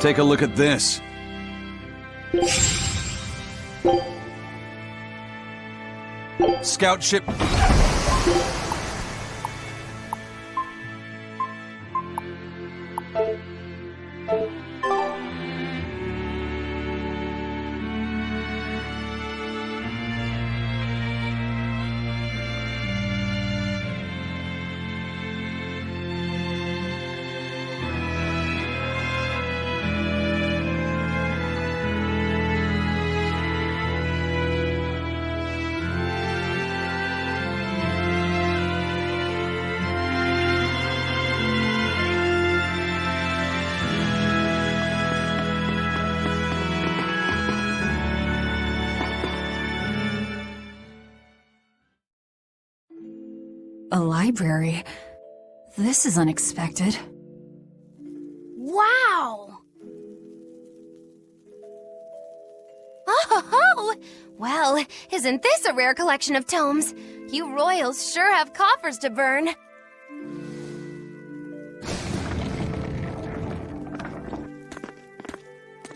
Take a look at this. Scout ship. A library? This is unexpected. Wow! Oh, well, isn't this a rare collection of tomes? You royals sure have coffers to burn.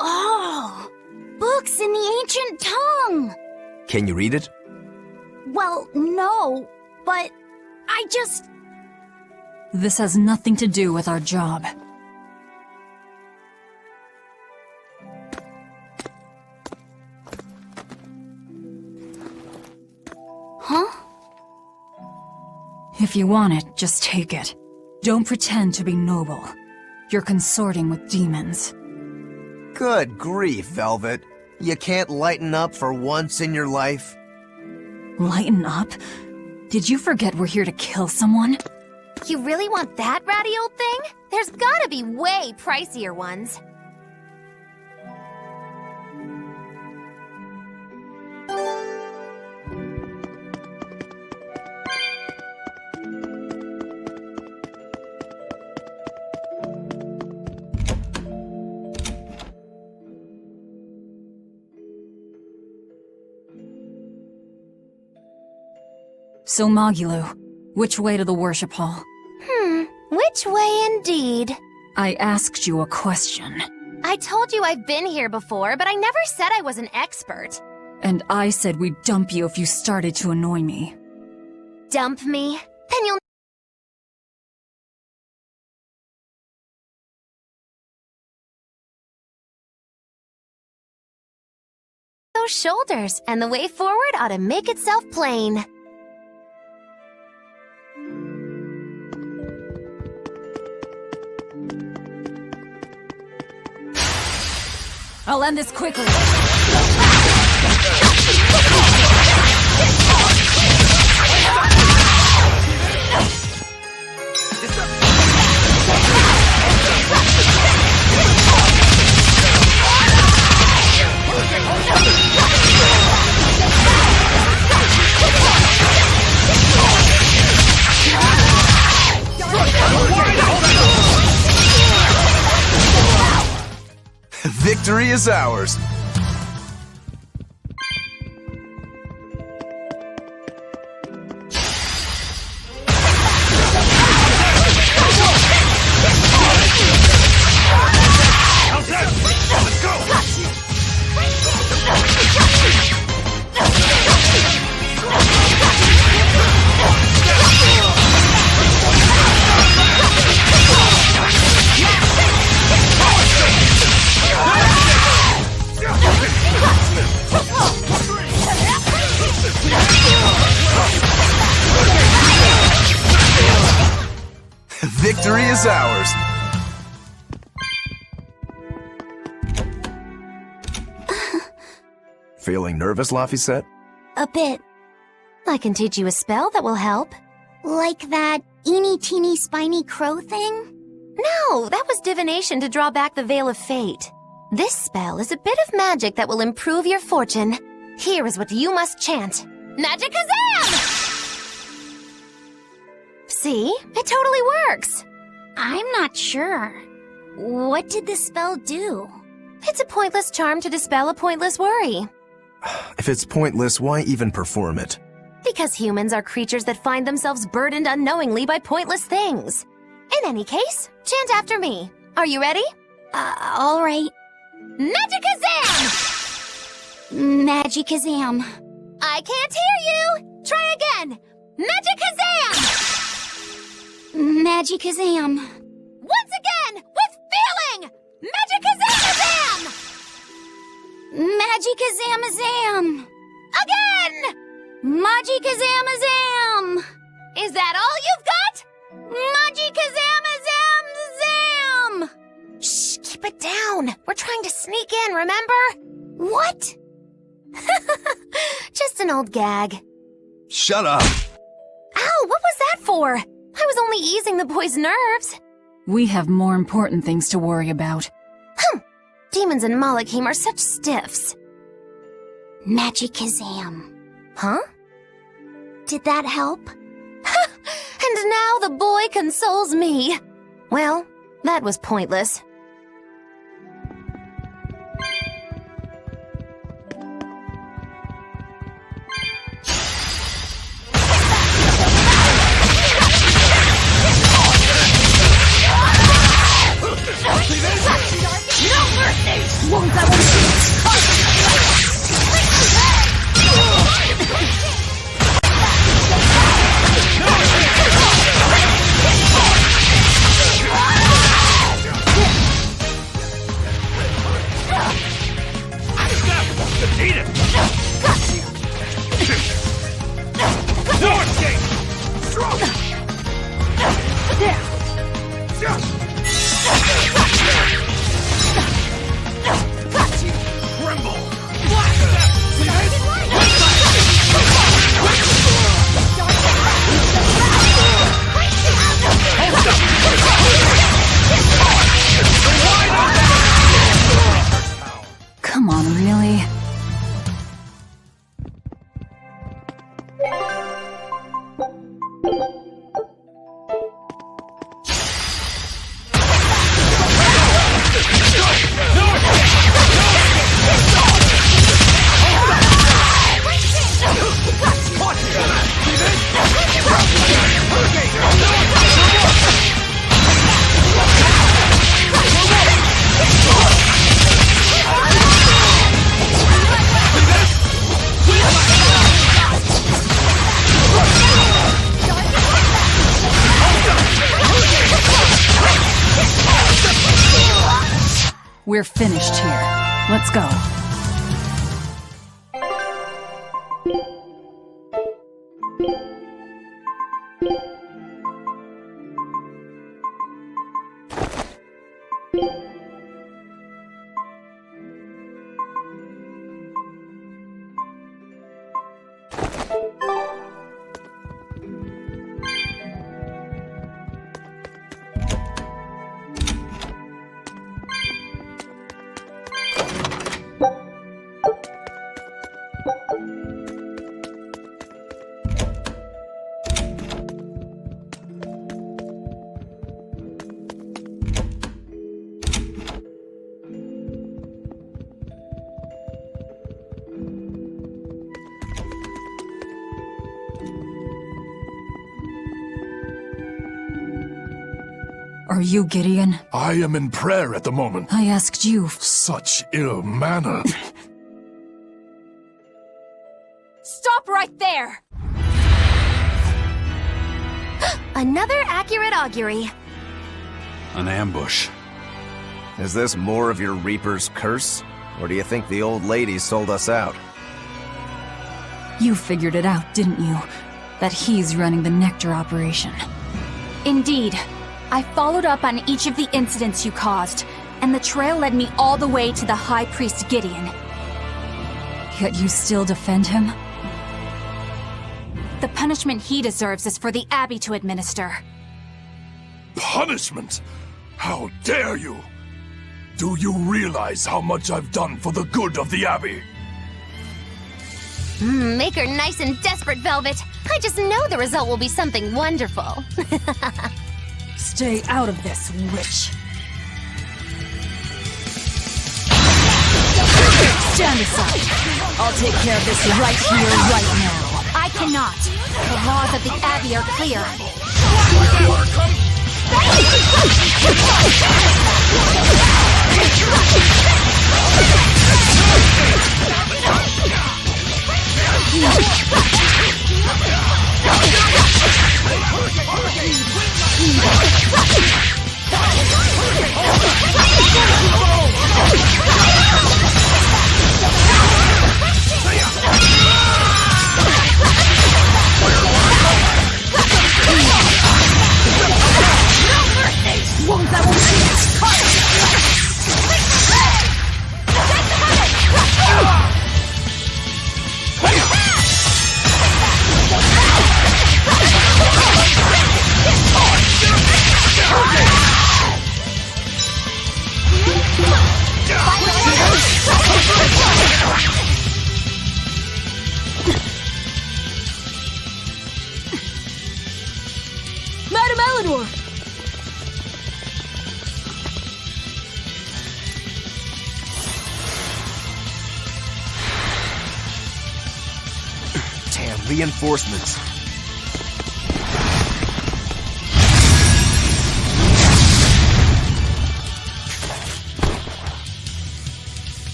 Oh, books in the ancient tongue! Can you read it? Well, no, but I just... This has nothing to do with our job. Huh? If you want it, just take it. Don't pretend to be noble. You're consorting with demons. Good grief, Velvet. You can't lighten up for once in your life? Lighten up? Did you forget we're here to kill someone? You really want that ratty old thing? There's gotta be way pricier ones. So, Magulu, which way to the worship hall? Which way indeed? I asked you a question. I told you I've been here before, but I never said I was an expert. And I said we'd dump you if you started to annoy me. Dump me? Then you'll... those shoulders, and the way forward ought to make itself plain. I'll end this quickly. Victory is ours. Victory is ours. Feeling nervous, Laphicet? A bit. I can teach you a spell that will help. Like that eeny-teeny spiny crow thing? No, that was divination to draw back the Veil of Fate. This spell is a bit of magic that will improve your fortune. Here is what you must chant. Magic Kazam! See? It totally works. I'm not sure. What did the spell do? It's a pointless charm to dispel a pointless worry. If it's pointless, why even perform it? Because humans are creatures that find themselves burdened unknowingly by pointless things. In any case, chant after me. Are you ready? All right. Magikazam! Magikazam. I can't hear you! Try again! Magikazam! Magikazam. Once again, with feeling! Magikazam! Magikazamazam. Again! Magikazamazam. Is that all you've got? Magikazamazam. Shh, keep it down. We're trying to sneak in, remember? What? Just an old gag. Shut up! Ow, what was that for? I was only easing the boy's nerves. We have more important things to worry about. Demons and Malachim are such stiffs. Magikazam. Huh? Did that help? And now the boy consoles me. Well, that was pointless. No mercy! Wounds I will Eat it! No escape! Tremble! Come on, really? We're finished here. Let's go. Are you Gideon? I am in prayer at the moment. I asked you. Such ill manner. Stop right there! Another accurate augury. An ambush. Is this more of your Reaper's curse? Or do you think the old lady sold us out? You figured it out, didn't you? That he's running the Nectar operation. Indeed. I followed up on each of the incidents you caused, and the trail led me all the way to the High Priest Gideon. Yet you still defend him? The punishment he deserves is for the Abbey to administer. Punishment? How dare you? Do you realize how much I've done for the good of the Abbey? Make her nice and desperate, Velvet. I just know the result will be something wonderful. Stay out of this, witch. Stand aside. I'll take care of this right here, right now. I cannot. The laws of the Abbey are clear. Palador! Damn, reinforcements.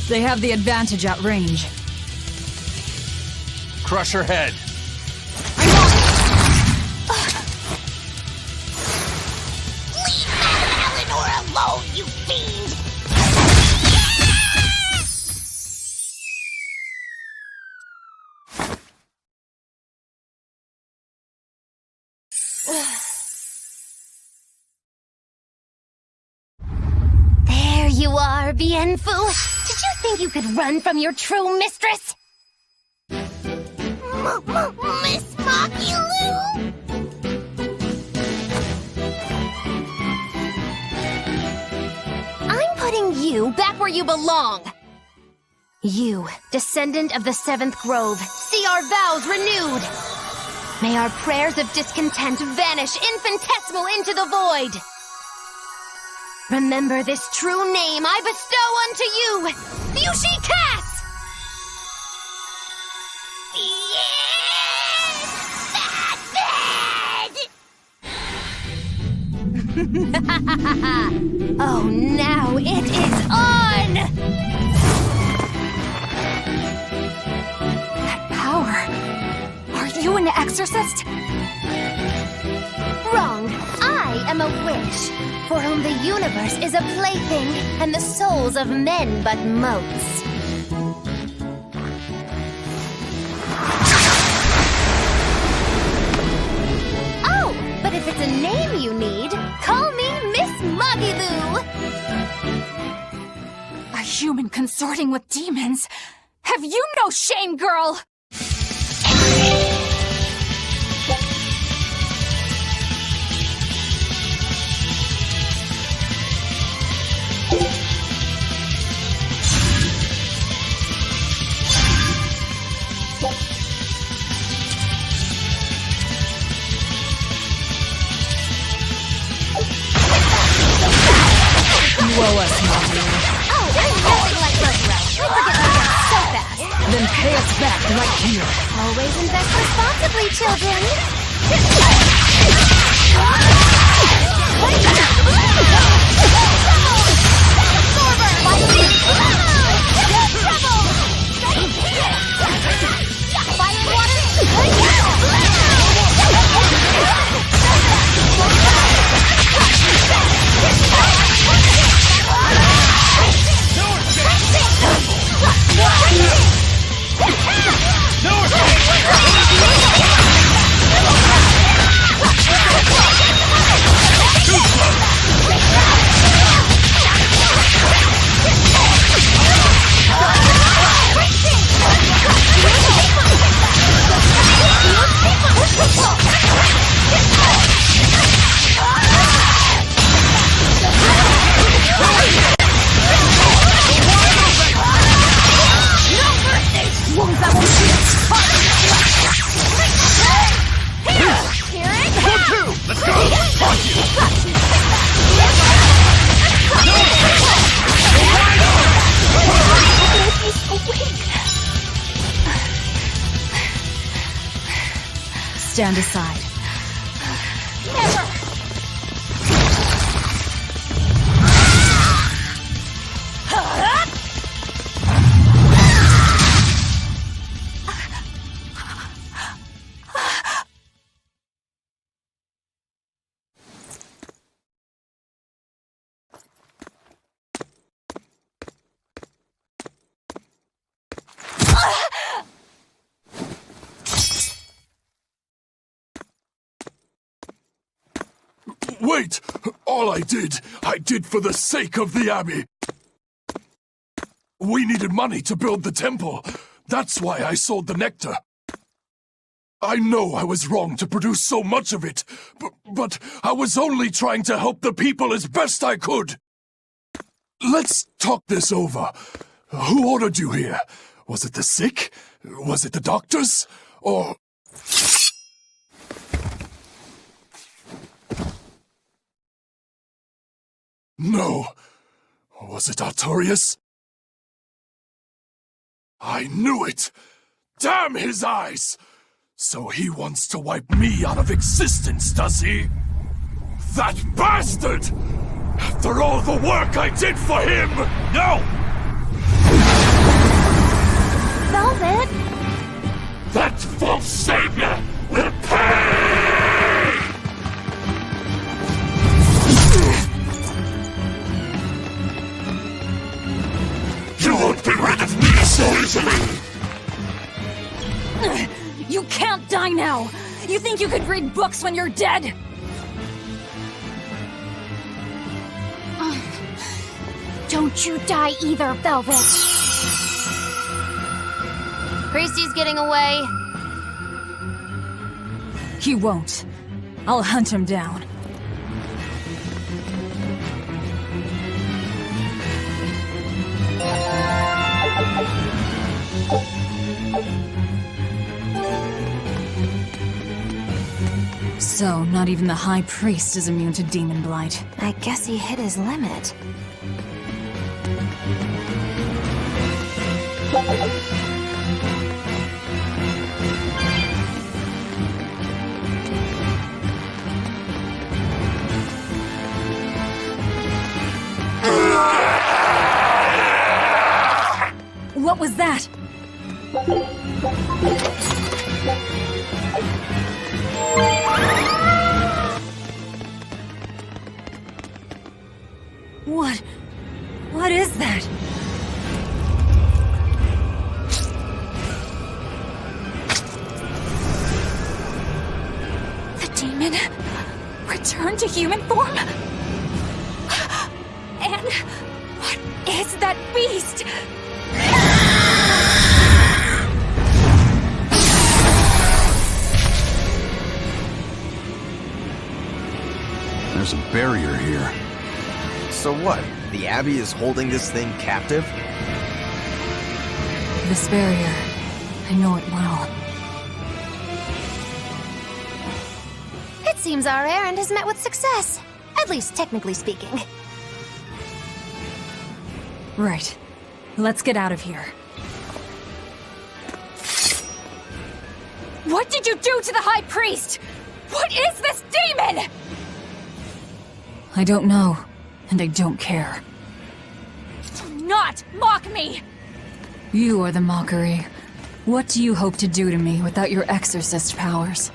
They have the advantage at range. Crush her head. Leave Eleanor alone, you fiend! There you are, Bienfu. Did you think you could run from your true mistress? Miss Makilu? I'm putting you back where you belong. You, descendant of the Seventh Grove, see our vows renewed. May our prayers of discontent vanish infinitesimal into the void. Remember this true name I bestow unto you, Fushi Cass! Oh, now it is on! That power. Are you an exorcist? Wrong. I am a witch, for whom the universe is a plaything, and the souls of men but motes. Oh, but if it's a name you need, call me Miss Magilu! A human consorting with demons? Have you no shame, girl? You owe us, Mario. Oh, there's nothing like Berseria. We forget things so fast. Then pay us back right here. Always invest responsibly, children. Stand aside. Wait! All I did for the sake of the Abbey. We needed money to build the temple. That's why I sold the nectar. I know I was wrong to produce so much of it, but I was only trying to help the people as best I could. Let's talk this over. Who ordered you here? Was it the sick? Was it the doctors? Or... No. Was it Artorius? I knew it! Damn his eyes! So he wants to wipe me out of existence, does he? That bastard! After all the work I did for him! No! Velvet! That false savior will pay! You won't be rid of me so easily! You can't die now! You think you could read books when you're dead? Don't you die either, Velvet! Priesty's getting away. He won't. I'll hunt him down. So, not even the High Priest is immune to demon blight. I guess he hit his limit. What was that? What is that? The demon returned to human form? And what is that beast? There's a barrier here. So what? The Abbey is holding this thing captive? This barrier. I know it well. It seems our errand has met with success. At least technically speaking. Right. Let's get out of here. What did you do to the High Priest? What is this demon? I don't know, and I don't care. Do not mock me! You are the mockery. What do you hope to do to me without your exorcist powers?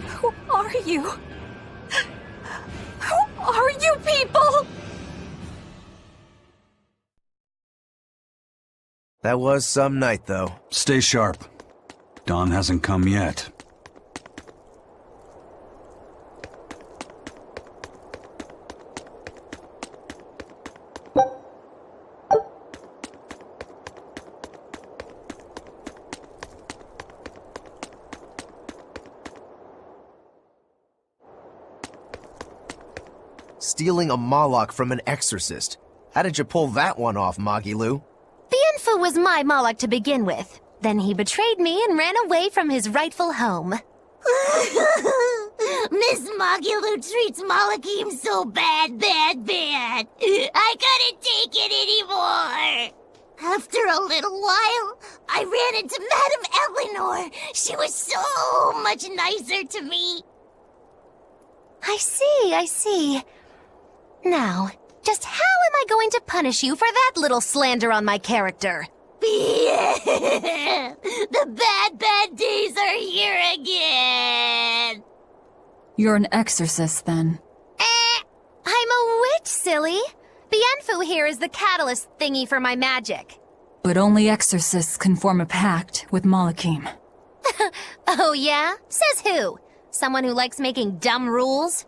Who are you? Who are you people? That was some night, though. Stay sharp. Dawn hasn't come yet. Stealing a Moloch from an exorcist. How did you pull that one off, Magilu? Bienfu was my Moloch to begin with. Then he betrayed me and ran away from his rightful home. Miss Magilu treats Malachim so bad. I couldn't take it anymore. After a little while, I ran into Madame Eleanor. She was so much nicer to me. I see. Now, just how am I going to punish you for that little slander on my character? The bad days are here again! You're an exorcist, then. I'm a witch, silly. Bienfu here is the catalyst thingy for my magic. But only exorcists can form a pact with Malachim. Oh yeah? Says who? Someone who likes making dumb rules?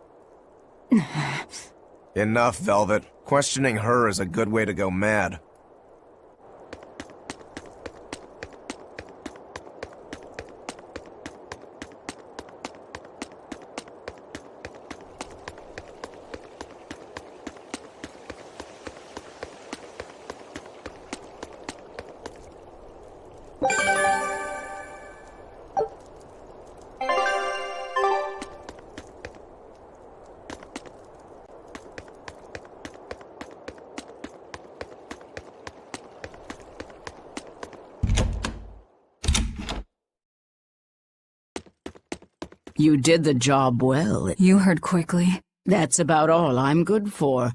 Enough, Velvet. Questioning her is a good way to go mad. You did the job well. You heard quickly. That's about all I'm good for.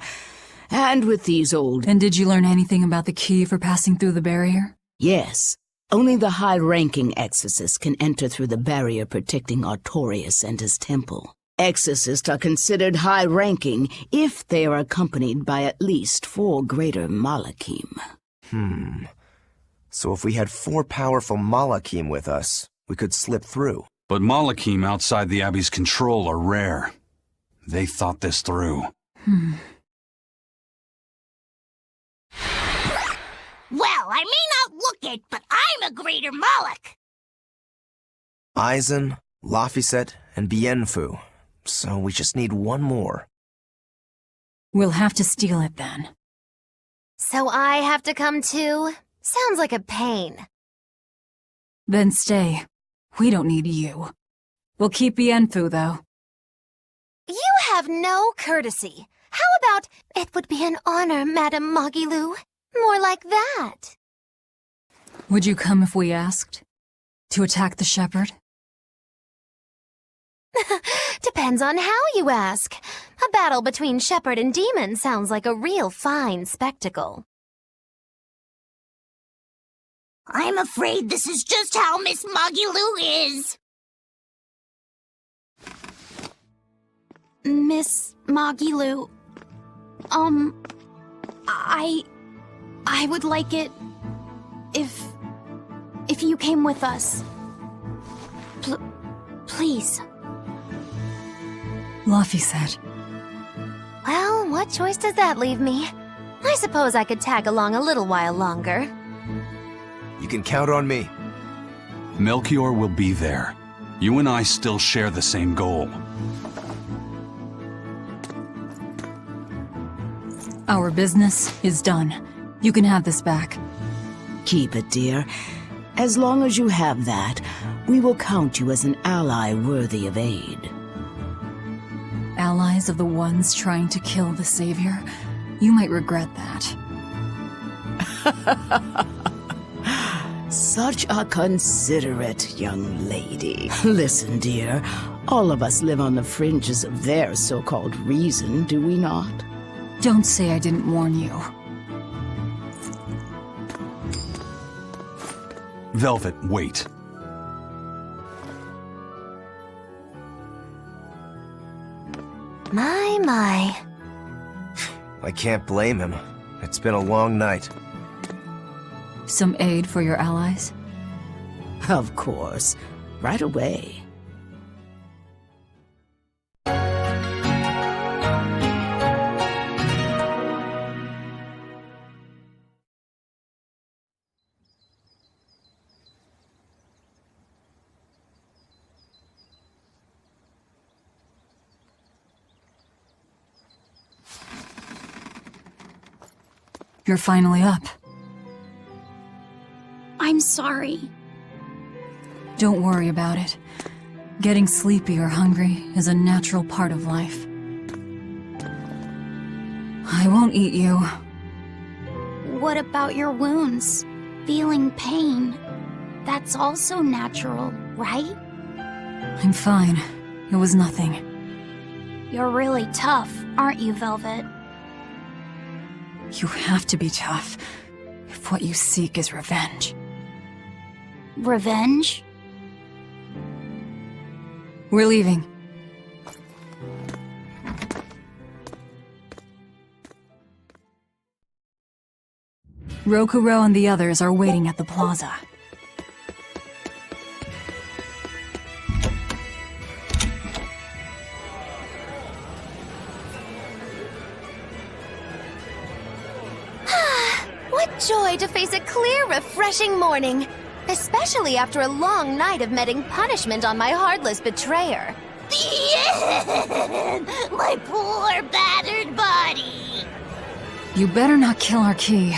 And with these old... And did you learn anything about the key for passing through the barrier? Yes. Only the high-ranking exorcists can enter through the barrier protecting Artorius and his temple. Exorcists are considered high-ranking if they are accompanied by at least 4 greater Malachim. So if we had 4 powerful Malachim with us, we could slip through. But Malachim outside the Abbey's control are rare. They thought this through. Well, I may not look it, but I'm a greater Malach. Aizen, Laphicet, and Bienfu. So we just need 1 more. We'll have to steal it then. So I have to come too? Sounds like a pain. Then stay. We don't need you. We'll keep Bienfu, though. You have no courtesy. How about, it would be an honor, Madame Magilu? More like that. Would you come if we asked? To attack the shepherd? Depends on how you ask. A battle between shepherd and demon sounds like a real fine spectacle. I'm afraid this is just how Miss Magilu is. Miss Magilu, I would like it if you came with us. Please. Laphicet. Well, what choice does that leave me? I suppose I could tag along a little while longer. You can count on me. Melchior will be there. You and I still share the same goal. Our business is done. You can have this back. Keep it, dear. As long as you have that, we will count you as an ally worthy of aid. Allies of the ones trying to kill the Savior? You might regret that. Such a considerate young lady. Listen, dear, all of us live on the fringes of their so-called reason, do we not? Don't say I didn't warn you. Velvet, wait. My. I can't blame him. It's been a long night. Some aid for your allies? Of course. Right away. You're finally up. I'm sorry. Don't worry about it. Getting sleepy or hungry is a natural part of life. I won't eat you. What about your wounds? Feeling pain? That's also natural, right? I'm fine. It was nothing. You're really tough, aren't you, Velvet? You have to be tough, if what you seek is revenge. Revenge? We're leaving. Rokuro and the others are waiting at the plaza. What joy to face a clear, refreshing morning. Especially after a long night of meting punishment on my heartless betrayer. My poor, battered body. You better not kill our key.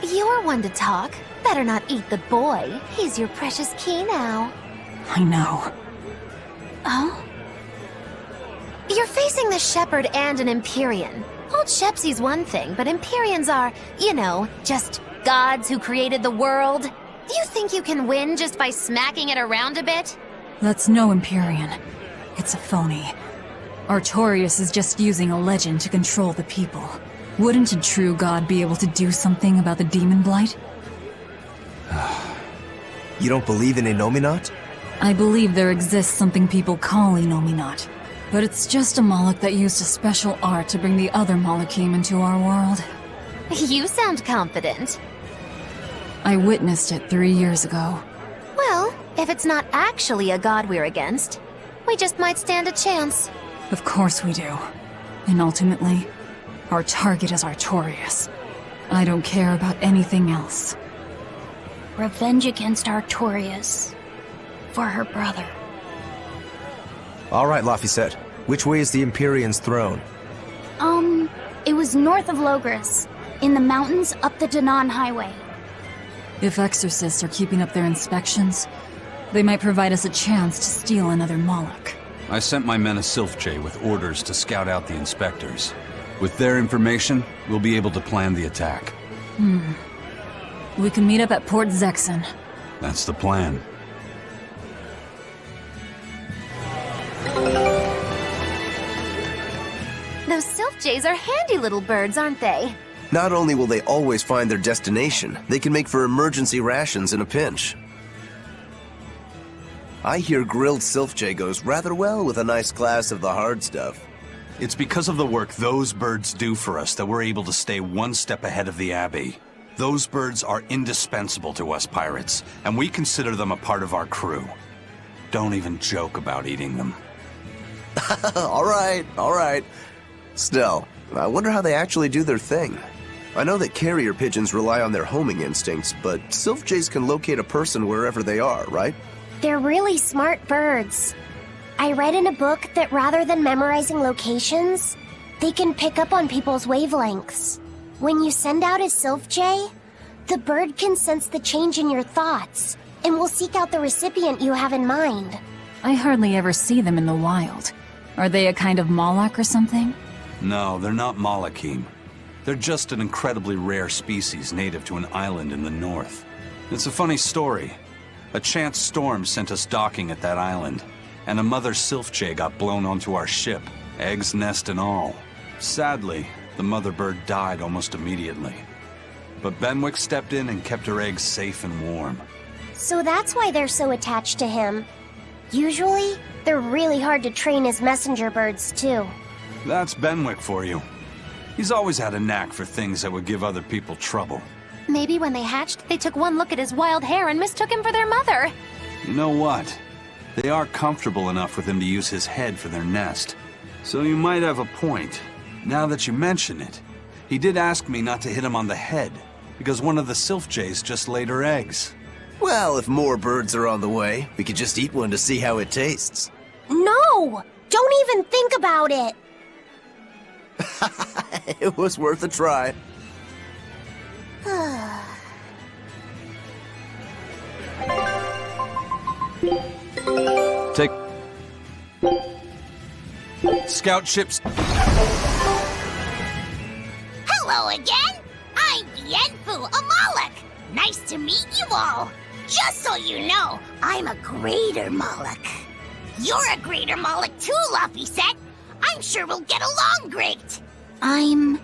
You're one to talk. Better not eat the boy. He's your precious key now. I know. Oh? You're facing the Shepherd and an Empyrean. Old Shepsy's one thing, but Empyreans are, you know, just gods who created the world. You think you can win just by smacking it around a bit? That's no Empyrean. it's a phony. Artorius is just using a legend to control the people. Wouldn't a true god be able to do something about the demon blight? You don't believe in Innominat? I believe there exists something people call Innominat, but it's just a Moloch that used a special art to bring the other Molochim into our world. You sound confident. I witnessed it 3 years ago. Well, if it's not actually a god we're against, we just might stand a chance. Of course we do. And ultimately, our target is Artorius. I don't care about anything else. Revenge against Artorius. For her brother. All right, Laphicet. Which way is the Empyrean's throne? It was north of Logris, in the mountains up the Danan Highway. If exorcists are keeping up their inspections, they might provide us a chance to steal another Moloch. I sent my men a Silfjay with orders to scout out the inspectors. With their information, we'll be able to plan the attack. We can meet up at Port Zexen. That's the plan. Those Silfjays are handy little birds, aren't they? Not only will they always find their destination, they can make for emergency rations in a pinch. I hear grilled Silfjay goes rather well with a nice glass of the hard stuff. It's because of the work those birds do for us that we're able to stay one step ahead of the Abbey. Those birds are indispensable to us pirates, and we consider them a part of our crew. Don't even joke about eating them. All right. Still, I wonder how they actually do their thing. I know that carrier pigeons rely on their homing instincts, but Silfjays can locate a person wherever they are, right? They're really smart birds. I read in a book that rather than memorizing locations, they can pick up on people's wavelengths. When you send out a Silfjay, the bird can sense the change in your thoughts and will seek out the recipient you have in mind. I hardly ever see them in the wild. Are they a kind of Moloch or something? No, they're not Molochim. They're just an incredibly rare species native to an island in the north. It's a funny story. A chance storm sent us docking at that island, and a mother Silfjay got blown onto our ship, eggs, nest, and all. Sadly, the mother bird died almost immediately. But Benwick stepped in and kept her eggs safe and warm. So that's why they're so attached to him. Usually, they're really hard to train as messenger birds, too. That's Benwick for you. He's always had a knack for things that would give other people trouble. Maybe when they hatched, they took one look at his wild hair and mistook him for their mother. You know what? They are comfortable enough with him to use his head for their nest. So you might have a point. Now that you mention it, he did ask me not to hit him on the head, because one of the Silfjays just laid her eggs. Well, if more birds are on the way, we could just eat one to see how it tastes. No! Don't even think about it! It was worth a try. Take... Scout ships... Hello again! I'm Yenfu, a Moloch! Nice to meet you all! Just so you know, I'm a greater Moloch. You're a greater Moloch too, Laphicet! I'm sure we'll get along great! I'm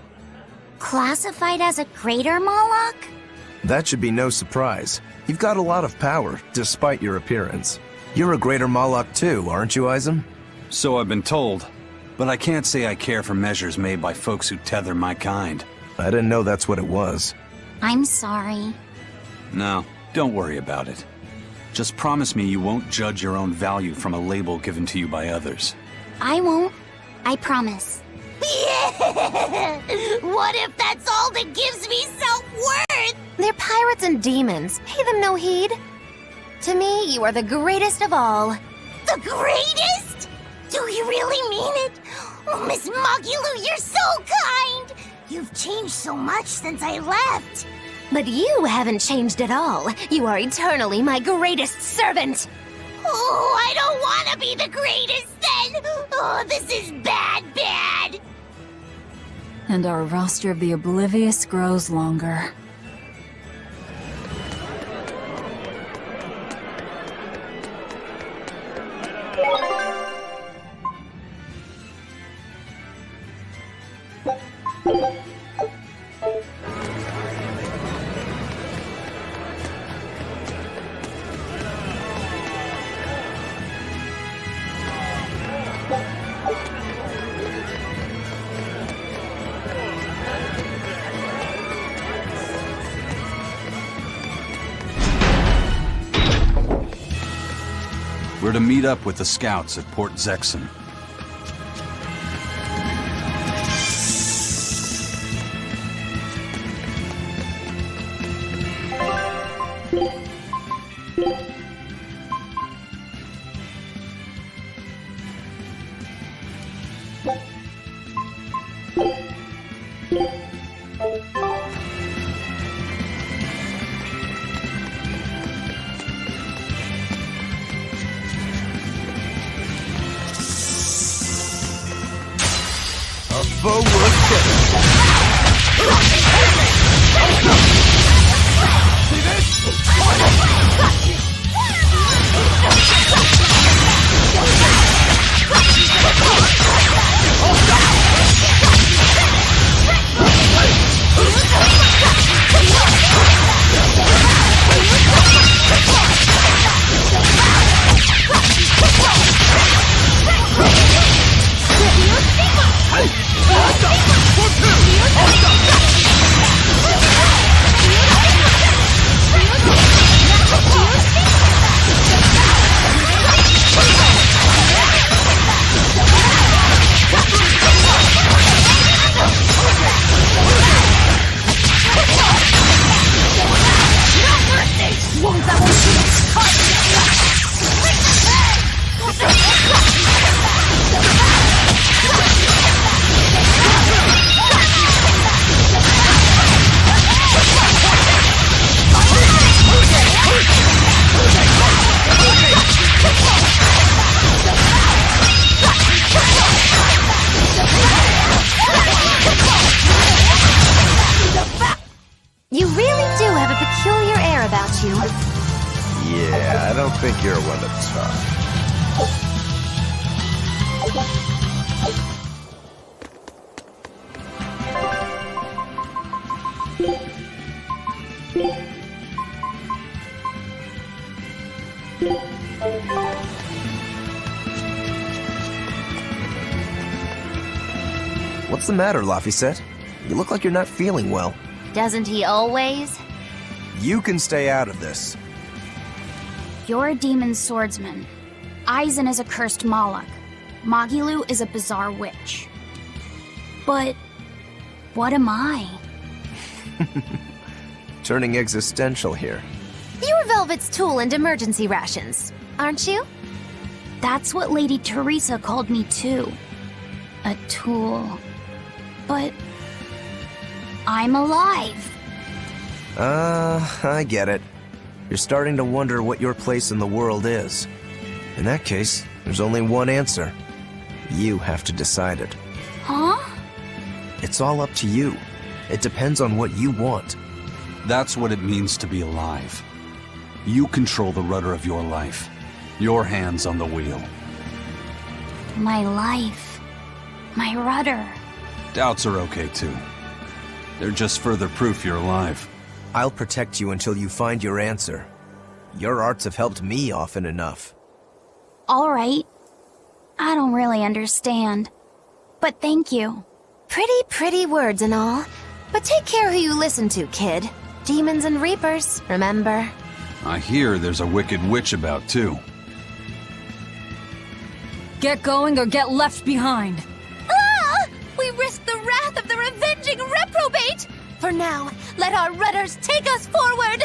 classified as a greater Moloch? That should be no surprise. You've got a lot of power, despite your appearance. You're a greater Moloch too, aren't you, Eisen? So I've been told, but I can't say I care for measures made by folks who tether my kind. I didn't know that's what it was. I'm sorry. No, don't worry about it. Just promise me you won't judge your own value from a label given to you by others. I won't. I promise. What if that's all that gives me self-worth? They're pirates and demons. Pay them no heed. To me, you are the greatest of all. The greatest? Do you really mean it? Oh, Miss Magilou, you're so kind! You've changed so much since I left. But you haven't changed at all. You are eternally my greatest servant. Oh, I don't want to be the greatest then! Oh, this is bad. And our roster of the oblivious grows longer. We're to meet up with the scouts at Port Zexon. You really do have a peculiar air about you. Yeah, I don't think you're one to talk. What's the matter, Laphicet? You look like you're not feeling well. Doesn't he always? You can stay out of this. You're a demon swordsman. Aizen is a cursed Moloch. Magilu is a bizarre witch. But what am I? Turning existential here. You're Velvet's tool and emergency rations, aren't you? That's what Lady Teresa called me too. A tool. But I'm alive. I get it. You're starting to wonder what your place in the world is. In that case, there's only one answer. You have to decide it. Huh? It's all up to you. It depends on what you want. That's what it means to be alive. You control the rudder of your life. Your hands on the wheel. My life. My rudder. Doubts are okay too. They're just further proof you're alive. I'll protect you until you find your answer. Your arts have helped me often enough. All right. I don't really understand. But thank you. Pretty words and all. But take care who you listen to, kid. Demons and reapers, remember? I hear there's a wicked witch about too. Get going or get left behind. Ah! We risk the wrath of the revenging reprobate! For now, let our rudders take us forward!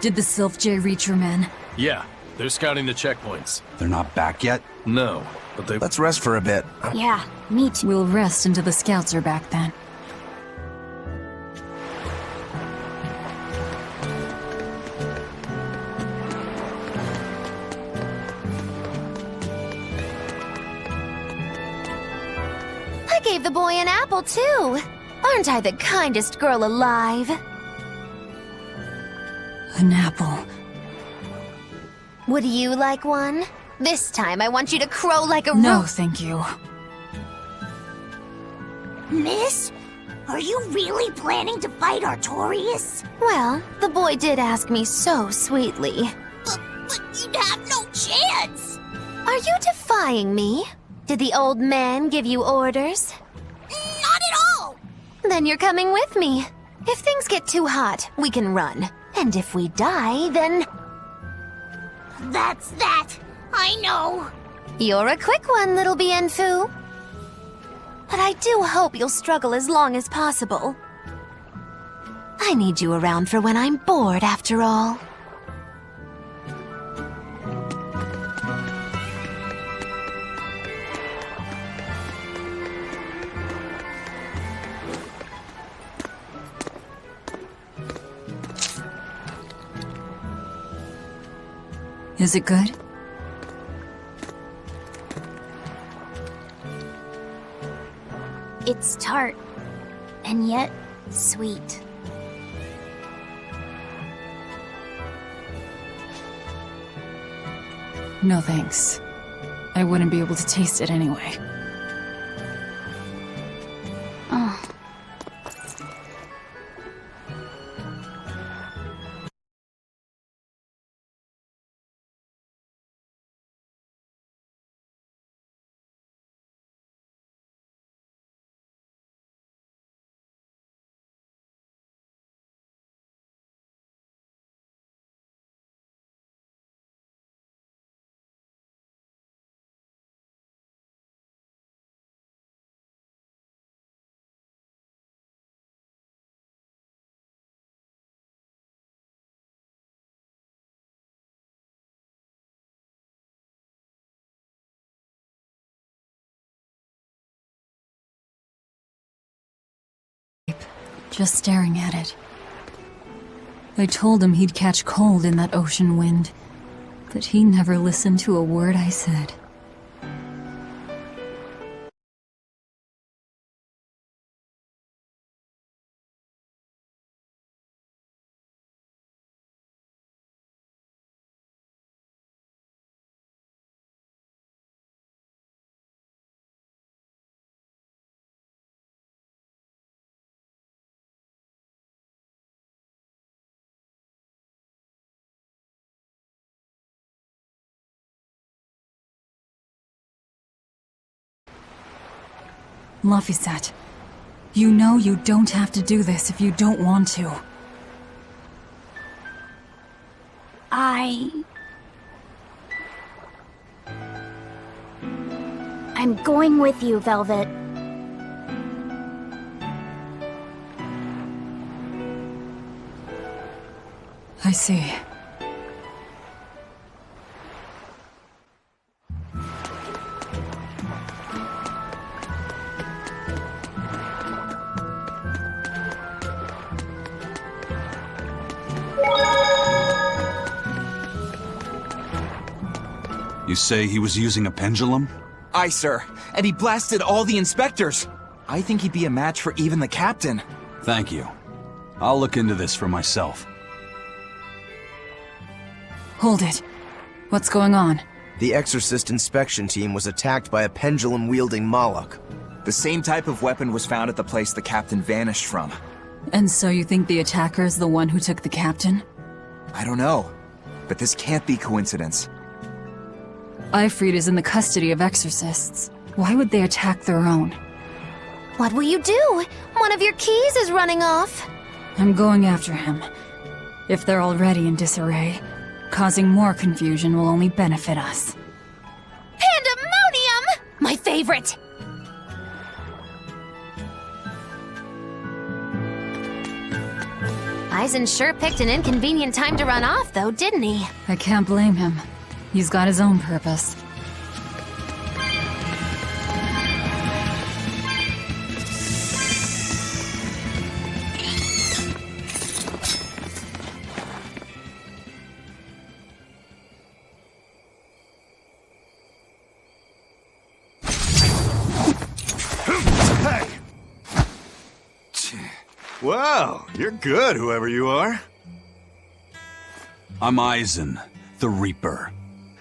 Did the Sylph J reach your men? Yeah, they're scouting the checkpoints. They're not back yet? No, but they... Let's rest for a bit. Yeah, me too. We'll rest until the scouts are back then. I gave the boy an apple, too. Aren't I the kindest girl alive? An apple. Would you like one? This time I want you to crow like a No, thank you. Miss? Are you really planning to fight Artorius? Well, the boy did ask me so sweetly. But you'd have no chance! Are you defying me? Did the old man give you orders? Not at all! Then you're coming with me. If things get too hot, we can run. And if we die, then... That's that. I know. You're a quick one, little Bienfu. But I do hope you'll struggle as long as possible. I need you around for when I'm bored, after all. Is it good? It's tart, and yet sweet. No thanks. I wouldn't be able to taste it anyway. Just staring at it. I told him he'd catch cold in that ocean wind, but he never listened to a word I said. Laphicet, you know you don't have to do this if you don't want to. I'm going with you, Velvet. I see. You say he was using a pendulum? Aye, sir. And he blasted all the inspectors. I think he'd be a match for even the captain. Thank you. I'll look into this for myself. Hold it. What's going on? The Exorcist inspection team was attacked by a pendulum-wielding Moloch. The same type of weapon was found at the place the captain vanished from. And so you think the attacker's the one who took the captain? I don't know, but this can't be coincidence. Ifrit is in the custody of exorcists. Why would they attack their own? What will you do? One of your keys is running off. I'm going after him. If they're already in disarray, causing more confusion will only benefit us. Pandemonium! My favorite! Eisen sure picked an inconvenient time to run off, though, didn't he? I can't blame him. He's got his own purpose. Wow, you're good, whoever you are. I'm Eisen, the Reaper,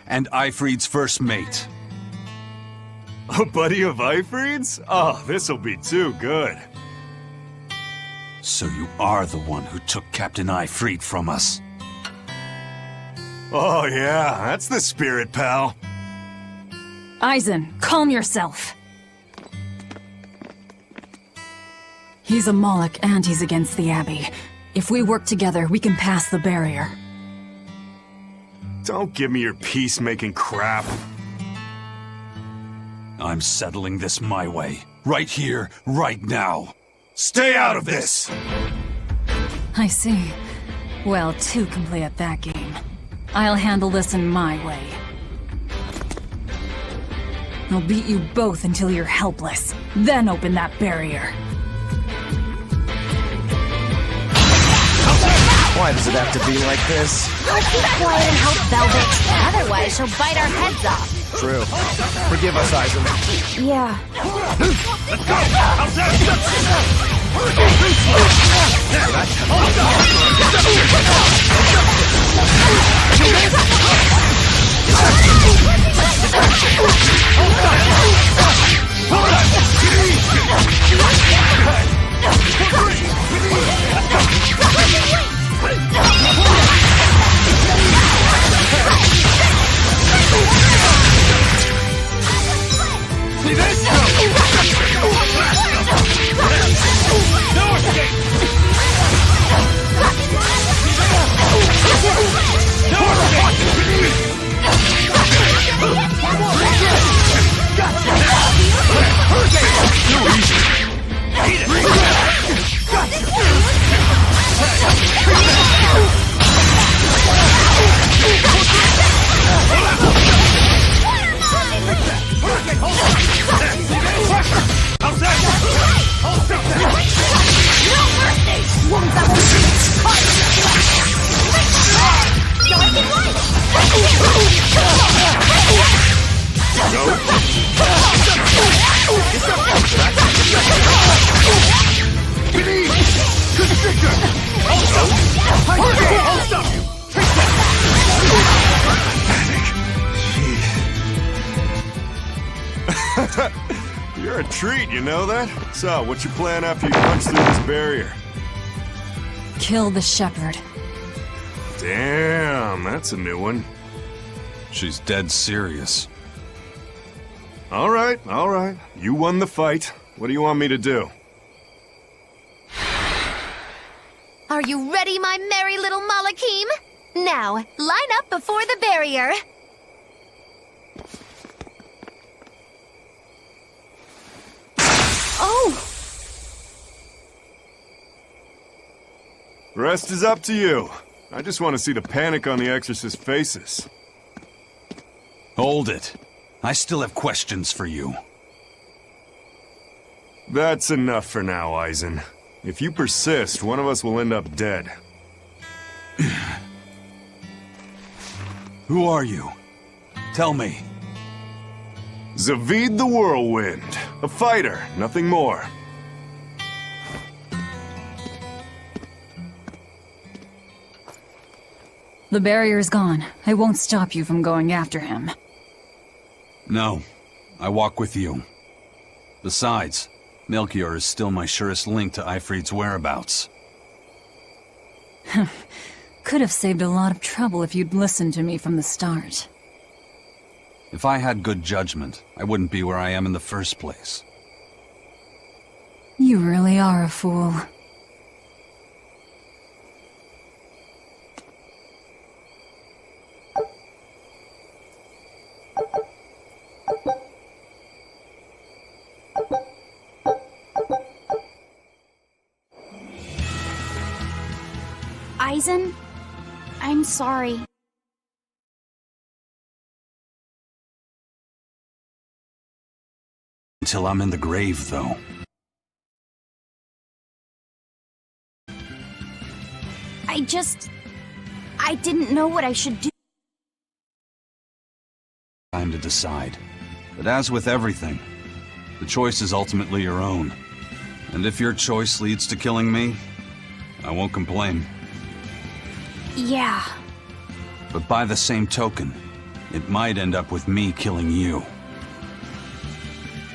and Ifrit's first mate. A buddy of Ifrit's? Oh, this'll be too good. So you are the one who took Captain Ifrit from us. Oh yeah, that's the spirit, pal. Eisen, calm yourself. He's a Moloch and he's against the Abbey. If we work together, we can pass the barrier. Don't give me your peacemaking crap. I'm settling this my way. Right here, right now. Stay out of this! I see. Well, two can play at that game. I'll handle this in my way. I'll beat you both until you're helpless. Then open that barrier. Why does it have to be like this? I'll keep quiet and help Velvet. Otherwise, she'll bite our heads off. True. Forgive us, Eisen. Yeah. You're a treat, you know that? So, what's your plan after you punch through this barrier? Kill the shepherd. Damn, that's a new one. She's dead serious. All right. You won the fight. What do you want me to do? Are you ready, my merry little Malakim? Now, line up before the barrier. Oh! The rest is up to you. I just want to see the panic on the Exorcist's faces. Hold it. I still have questions for you. That's enough for now, Eisen. If you persist, one of us will end up dead. Who are you? Tell me. Zavid the Whirlwind. A fighter, nothing more. The barrier's gone. I won't stop you from going after him. No. I walk with you. Besides, Melchior is still my surest link to Ifrit's whereabouts. Could have saved a lot of trouble if you'd listened to me from the start. If I had good judgment, I wouldn't be where I am in the first place. You really are a fool. Eisen, I'm sorry. Until I'm in the grave, though. I didn't know what I should do. Time to decide. But as with everything, the choice is ultimately your own. And if your choice leads to killing me, I won't complain. Yeah. But by the same token, it might end up with me killing you.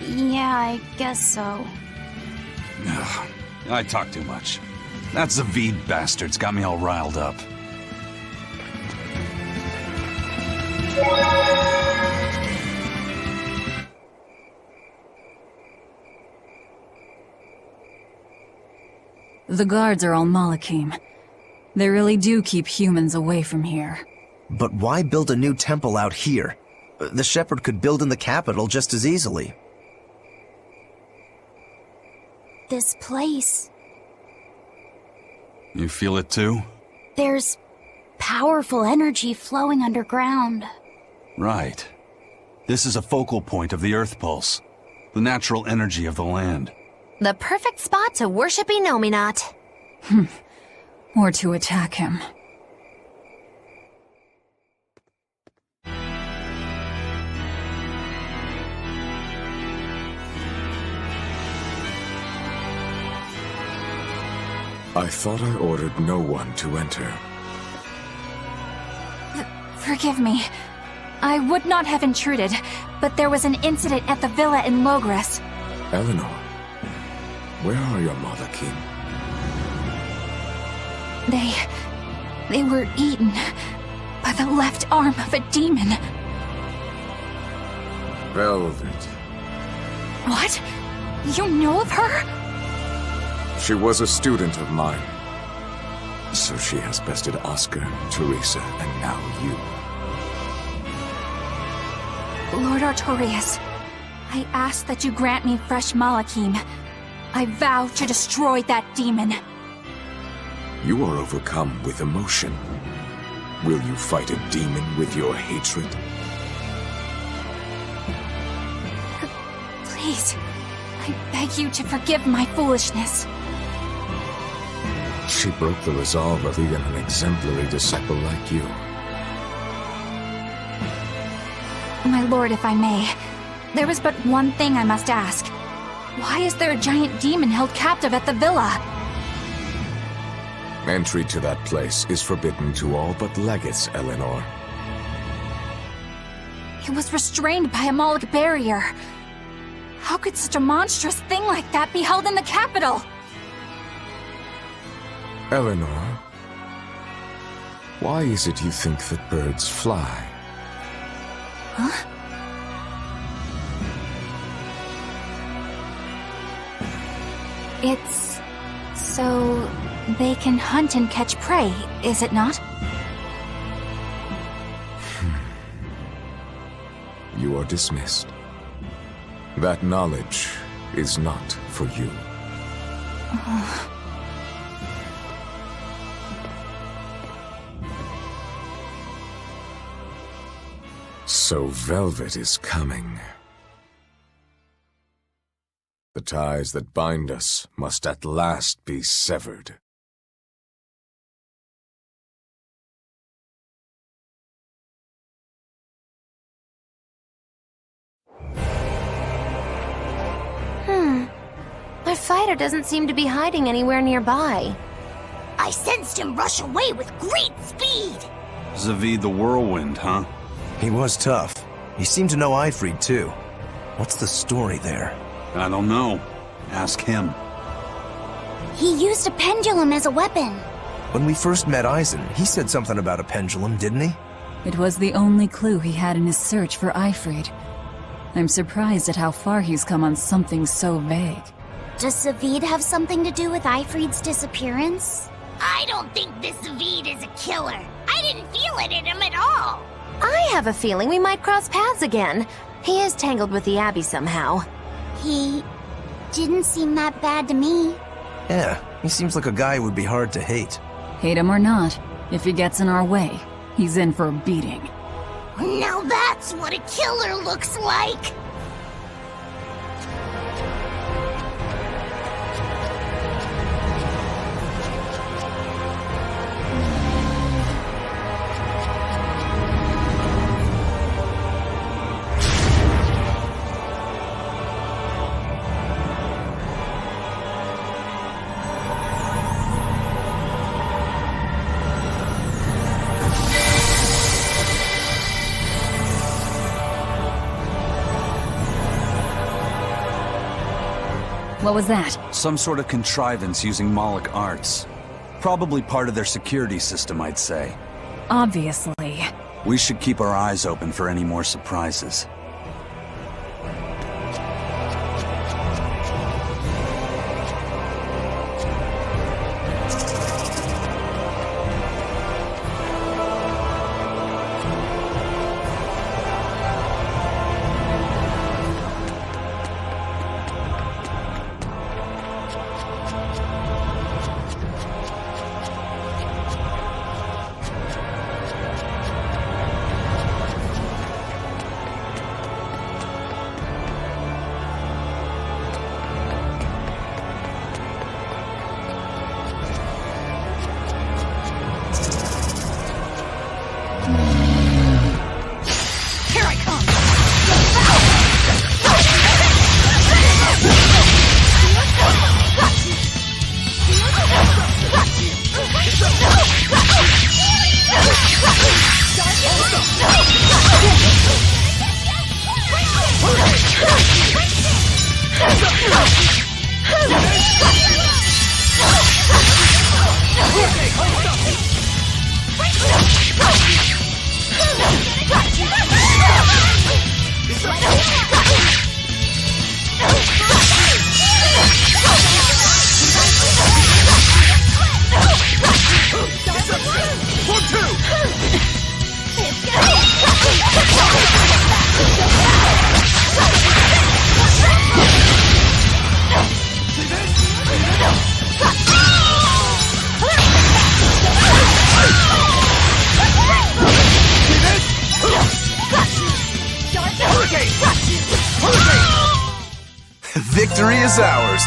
Yeah, I guess so. Ugh, I talk too much. That Zavid bastard's got me all riled up. The guards are all Malakim. They really do keep humans away from here. But why build a new temple out here? The Shepherd could build in the capital just as easily. This place. You feel it too? There's powerful energy flowing underground. Right. This is a focal point of the Earth Pulse, the natural energy of the land. The perfect spot to worship Inominat. Or to attack him. I thought I ordered no one to enter. Forgive me. I would not have intruded, but there was an incident at the villa in Logres. Eleanor, where are your Malakim? They were eaten by the left arm of a demon. Velvet. What? You know of her? She was a student of mine. So she has bested Oscar, Teresa, and now you. Lord Artorius, I ask that you grant me fresh Malakim. I vow to destroy that demon. You are overcome with emotion. Will you fight a demon with your hatred? Please, I beg you to forgive my foolishness. She broke the resolve of even an exemplary disciple like you. My lord, if I may, there is but one thing I must ask. Why is there a giant demon held captive at the villa? Entry to that place is forbidden to all but legates, Eleanor. It was restrained by a Moloch barrier. How could such a monstrous thing like that be held in the capital? Eleanor, why is it you think that birds fly? Huh? It's so they can hunt and catch prey, is it not? You are dismissed. That knowledge is not for you. So Velvet is coming. The ties that bind us must at last be severed. My fighter doesn't seem to be hiding anywhere nearby. I sensed him rush away with great speed. Zavid the Whirlwind, huh? He was tough. He seemed to know Ifrid, too. What's the story there? I don't know. Ask him. He used a pendulum as a weapon. When we first met Eisen, he said something about a pendulum, didn't he? It was the only clue he had in his search for Ifrid. I'm surprised at how far he's come on something so vague. Does Zavid have something to do with Ifrid's disappearance? I don't think this Zavid is a killer. I didn't feel it in him at all. I have a feeling we might cross paths again. He is tangled with the Abbey somehow. He didn't seem that bad to me. Yeah, he seems like a guy who would be hard to hate. Hate him or not, if he gets in our way, he's in for a beating. Now that's what a killer looks like. What was that? Some sort of contrivance using Moloch arts. Probably part of their security system, I'd say. Obviously. We should keep our eyes open for any more surprises. Victory is ours!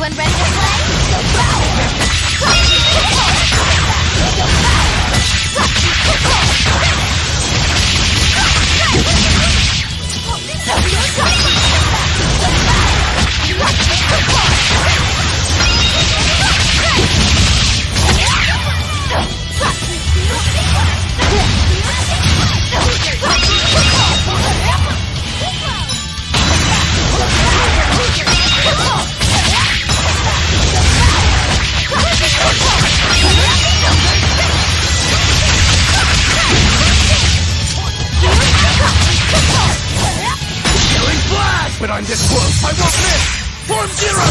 Everyone ready to play? When I'm this close, I won't miss! Form zero!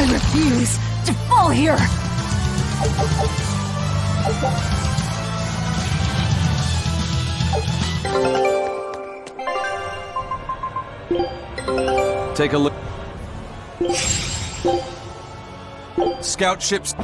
I refuse to fall here! Take a look. Scout ships.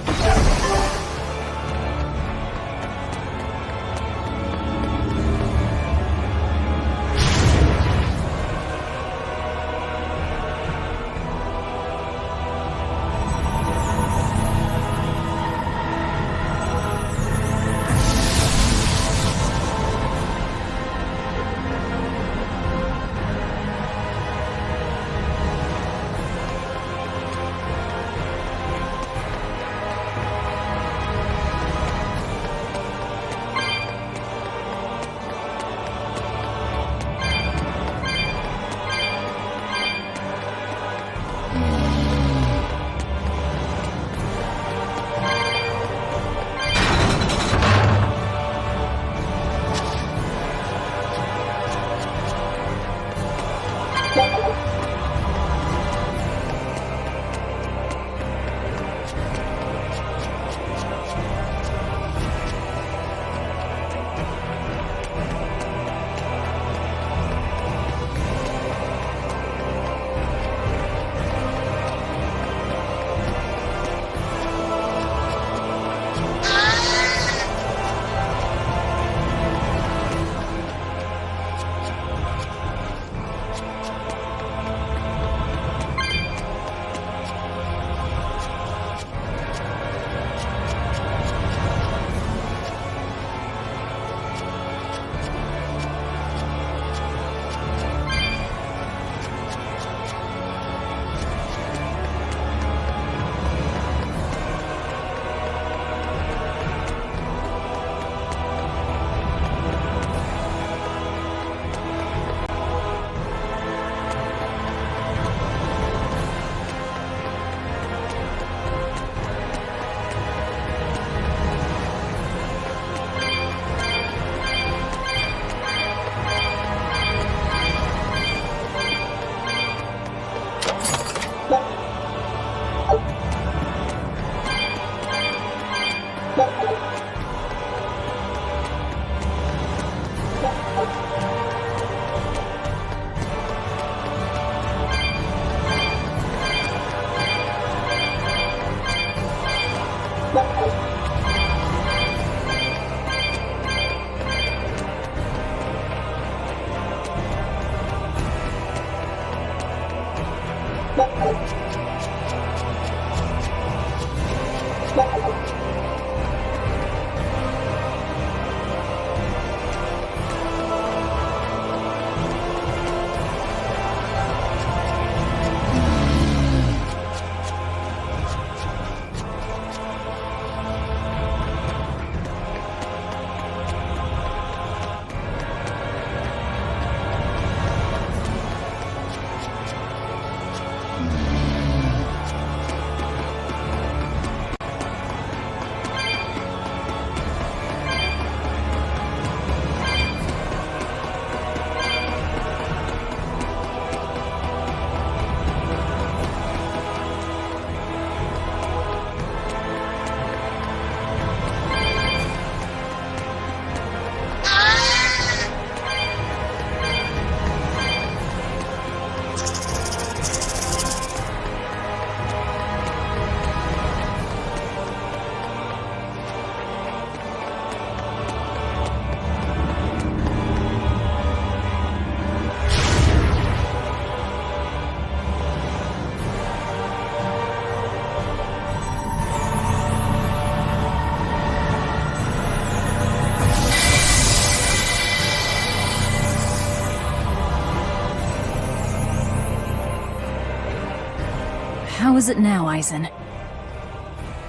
How is it now, Eisen?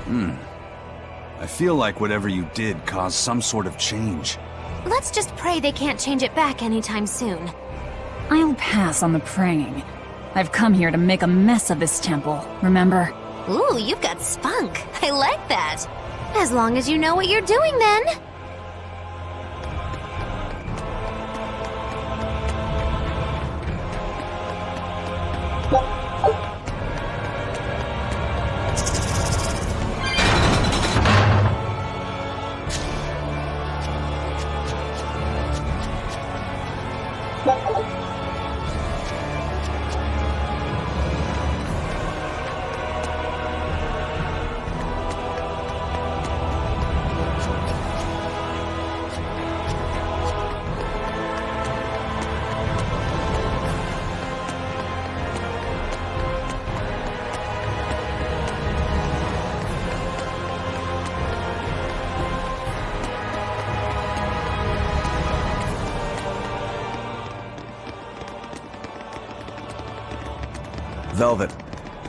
I feel like whatever you did caused some sort of change. Let's just pray they can't change it back anytime soon. I'll pass on the praying. I've come here to make a mess of this temple, remember? Ooh, you've got spunk. I like that. As long as you know what you're doing, then. Velvet,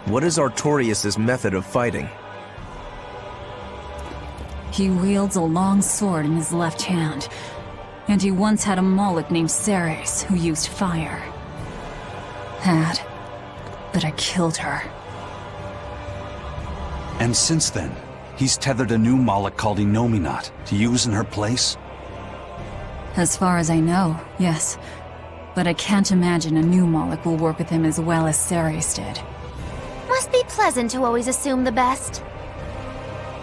what is Artorius' method of fighting? He wields a long sword in his left hand, and he once had a Moloch named Ceres who used fire. But I killed her. And since then, he's tethered a new Moloch called Inominat to use in her place? As far as I know, yes. But I can't imagine a new Moloch will work with him as well as Ceres did. Must be pleasant to always assume the best.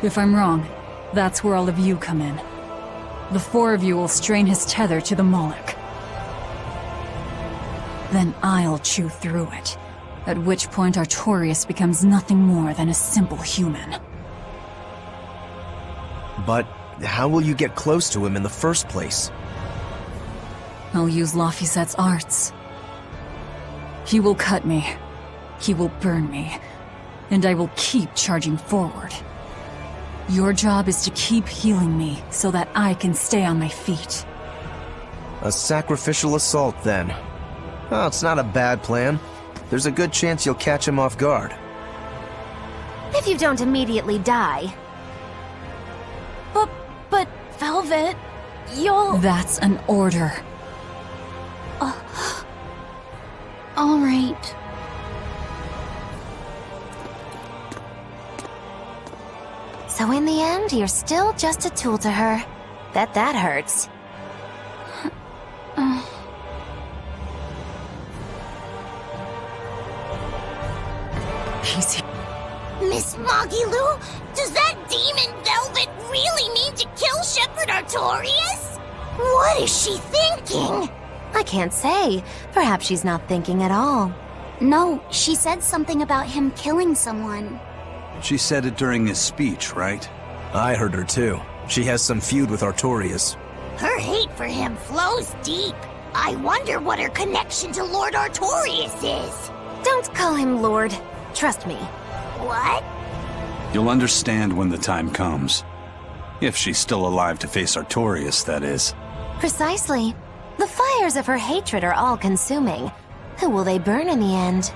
If I'm wrong, that's where all of you come in. The four of you will strain his tether to the Moloch. Then I'll chew through it, at which point Artorius becomes nothing more than a simple human. But how will you get close to him in the first place? I'll use Laphicet's arts. He will cut me. He will burn me. And I will keep charging forward. Your job is to keep healing me so that I can stay on my feet. A sacrificial assault, then. Oh, it's not a bad plan. There's a good chance you'll catch him off guard. If you don't immediately die. But, Velvet, you'll... That's an order. All right. So in the end, you're still just a tool to her. Bet that hurts. He's here. Miss Magilu, does that demon Velvet really mean to kill Shepherd Artorius? What is she thinking? I can't say. Perhaps she's not thinking at all. No, she said something about him killing someone. She said it during his speech, right? I heard her too. She has some feud with Artorius. Her hate for him flows deep. I wonder what her connection to Lord Artorius is. Don't call him Lord. Trust me. What? You'll understand when the time comes. If she's still alive to face Artorius, that is. Precisely. The fires of her hatred are all-consuming. Who will they burn in the end?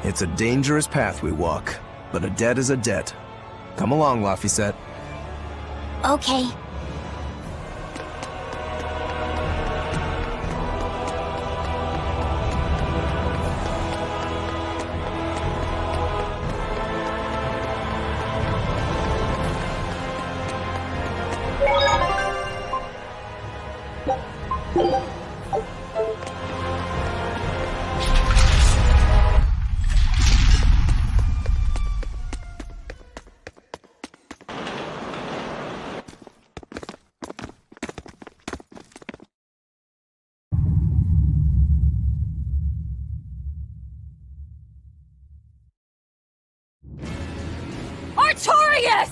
It's a dangerous path we walk, but a debt is a debt. Come along, Laphicet. Okay. Artorius!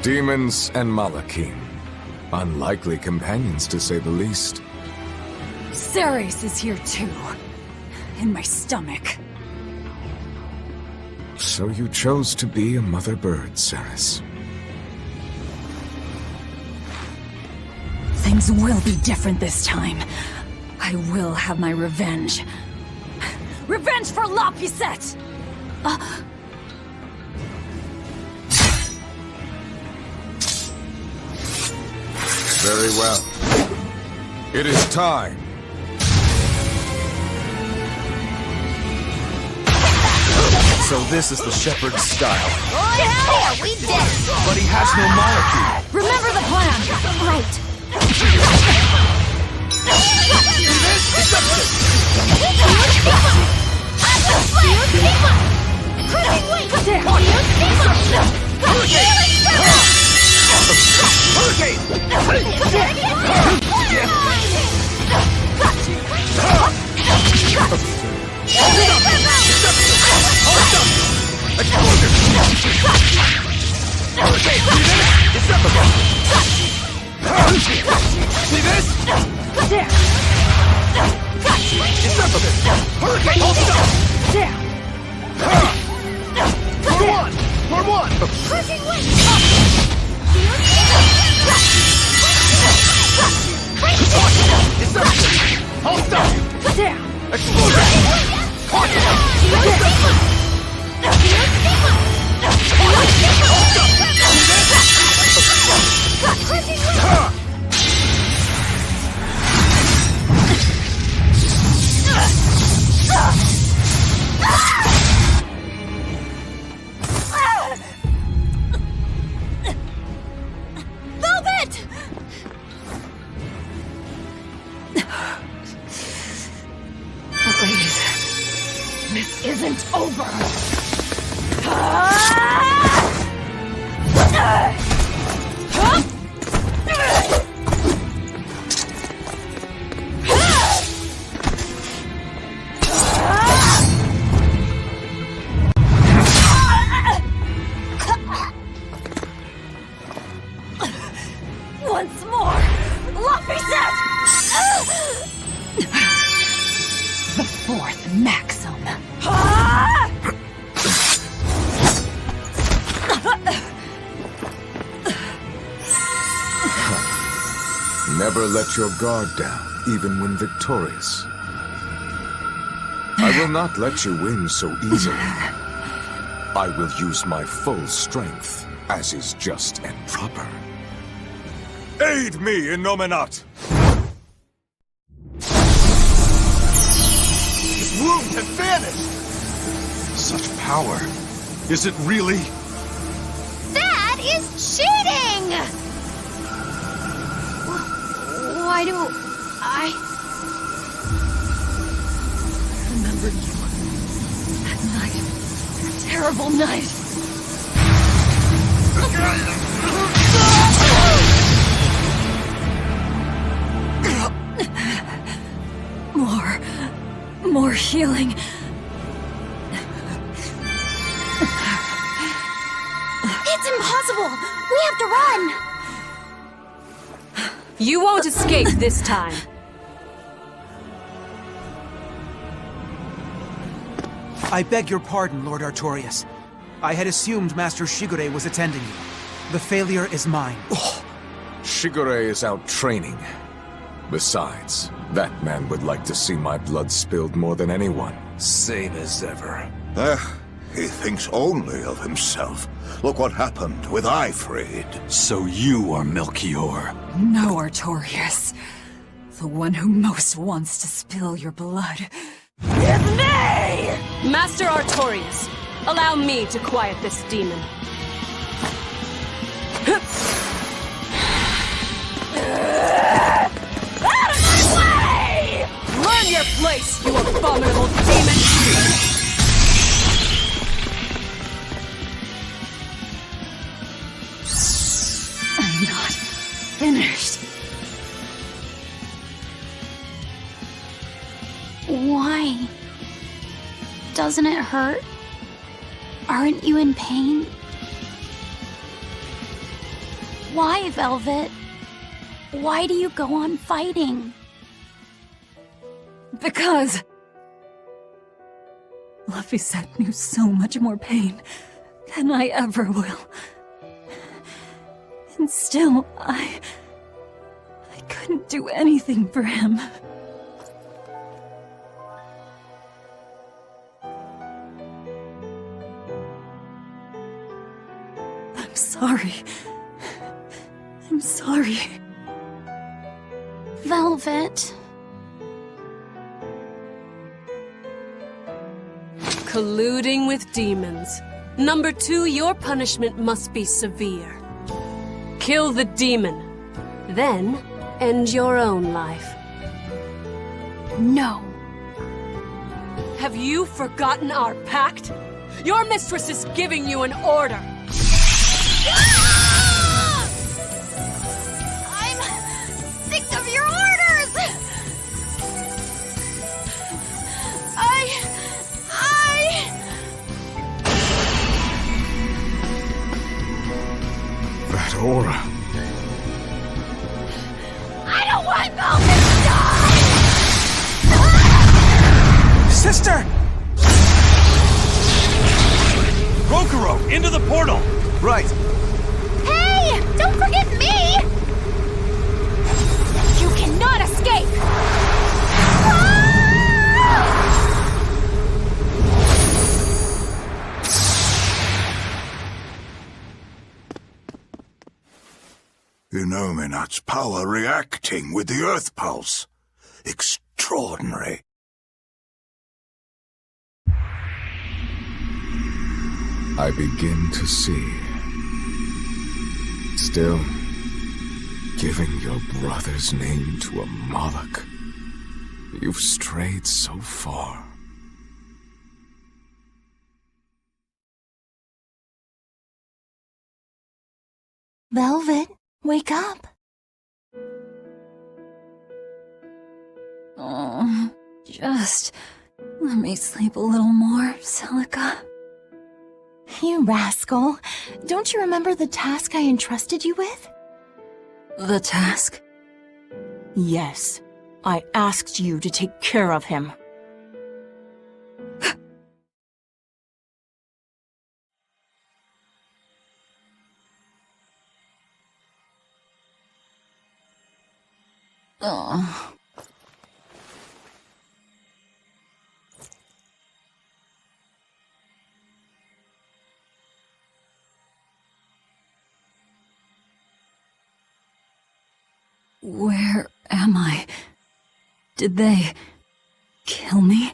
Demons and Malachim. Unlikely companions, to say the least. Ceres is here too. In my stomach. So you chose to be a mother bird, Ceres. Things will be different this time. I will have my revenge. Revenge for Laphicet! Very well. It is time. So this is the shepherd's style. Oh, yeah, we did it! But he has no molecule. Remember the plan! Right. See this? Hurricane, hold still! For one! Crushing wind! Hold still! Explosion! Velvet! Please. This isn't over. Once more! Laphicet! The fourth maxim. Never let your guard down, even when victorious. I will not let you win so easily. I will use my full strength, as is just and proper. Aid me, Innominat! His wound had vanished! Such power. Is it really? That is cheating! Why do I Remember you. That night. That terrible night. More healing. It's impossible! We have to run! You won't escape this time. I beg your pardon, Lord Artorius. I had assumed Master Shigure was attending you. The failure is mine. Shigure is out training. Besides, that man would like to see my blood spilled more than anyone. Same as ever. He thinks only of himself. Look what happened with Ifrid. So you are Melchior. No, Artorius. The one who most wants to spill your blood. With me! Master Artorius, allow me to quiet this demon. Out of my way! Learn your place, you abominable demon! I'm not finished. Why? Doesn't it hurt? Aren't you in pain? Why, Velvet? Why do you go on fighting? Because Laphicet knew so much more pain than I ever will. And still, I wouldn't do anything for him. I'm sorry. I'm sorry. Velvet. Colluding with demons. Number 2, your punishment must be severe. Kill the demon. Then, end your own life. No. Have you forgotten our pact? Your mistress is giving you an order. I'm sick of your orders! That aura. I don't want Velvet to die! Sister! Rokuro, into the portal! Right. Hey! Don't forget me! You cannot escape! Inominat's power reacting with the Earth Pulse. Extraordinary. I begin to see. Still, giving your brother's name to a Moloch. You've strayed so far. Velvet, wake up. Oh, just let me sleep a little more, Celica. You rascal. Don't you remember the task I entrusted you with? The task? Yes. I asked you to take care of him. Oh. Where am I? Did they kill me?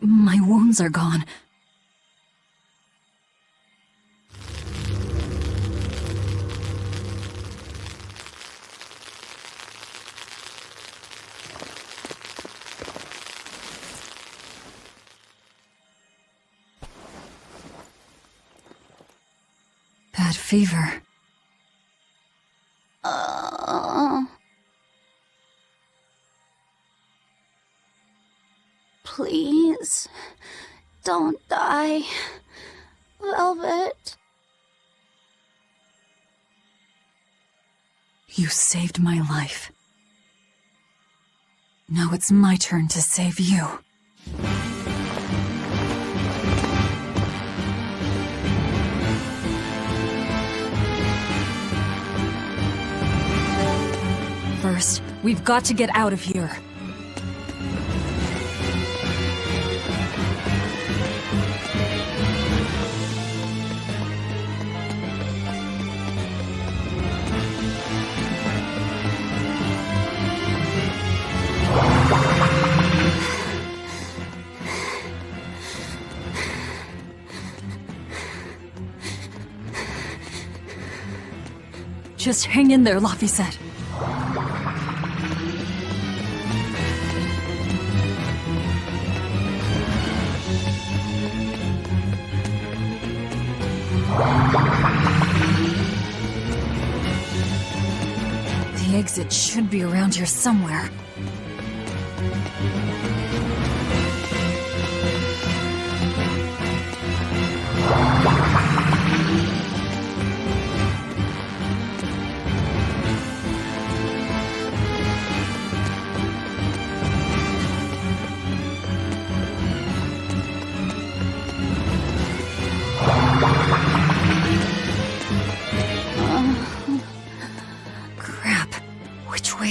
My wounds are gone. Bad fever. Please, don't die, Velvet. You saved my life. Now it's my turn to save you. First, we've got to get out of here. Just hang in there, Laphicet. The exit should be around here somewhere.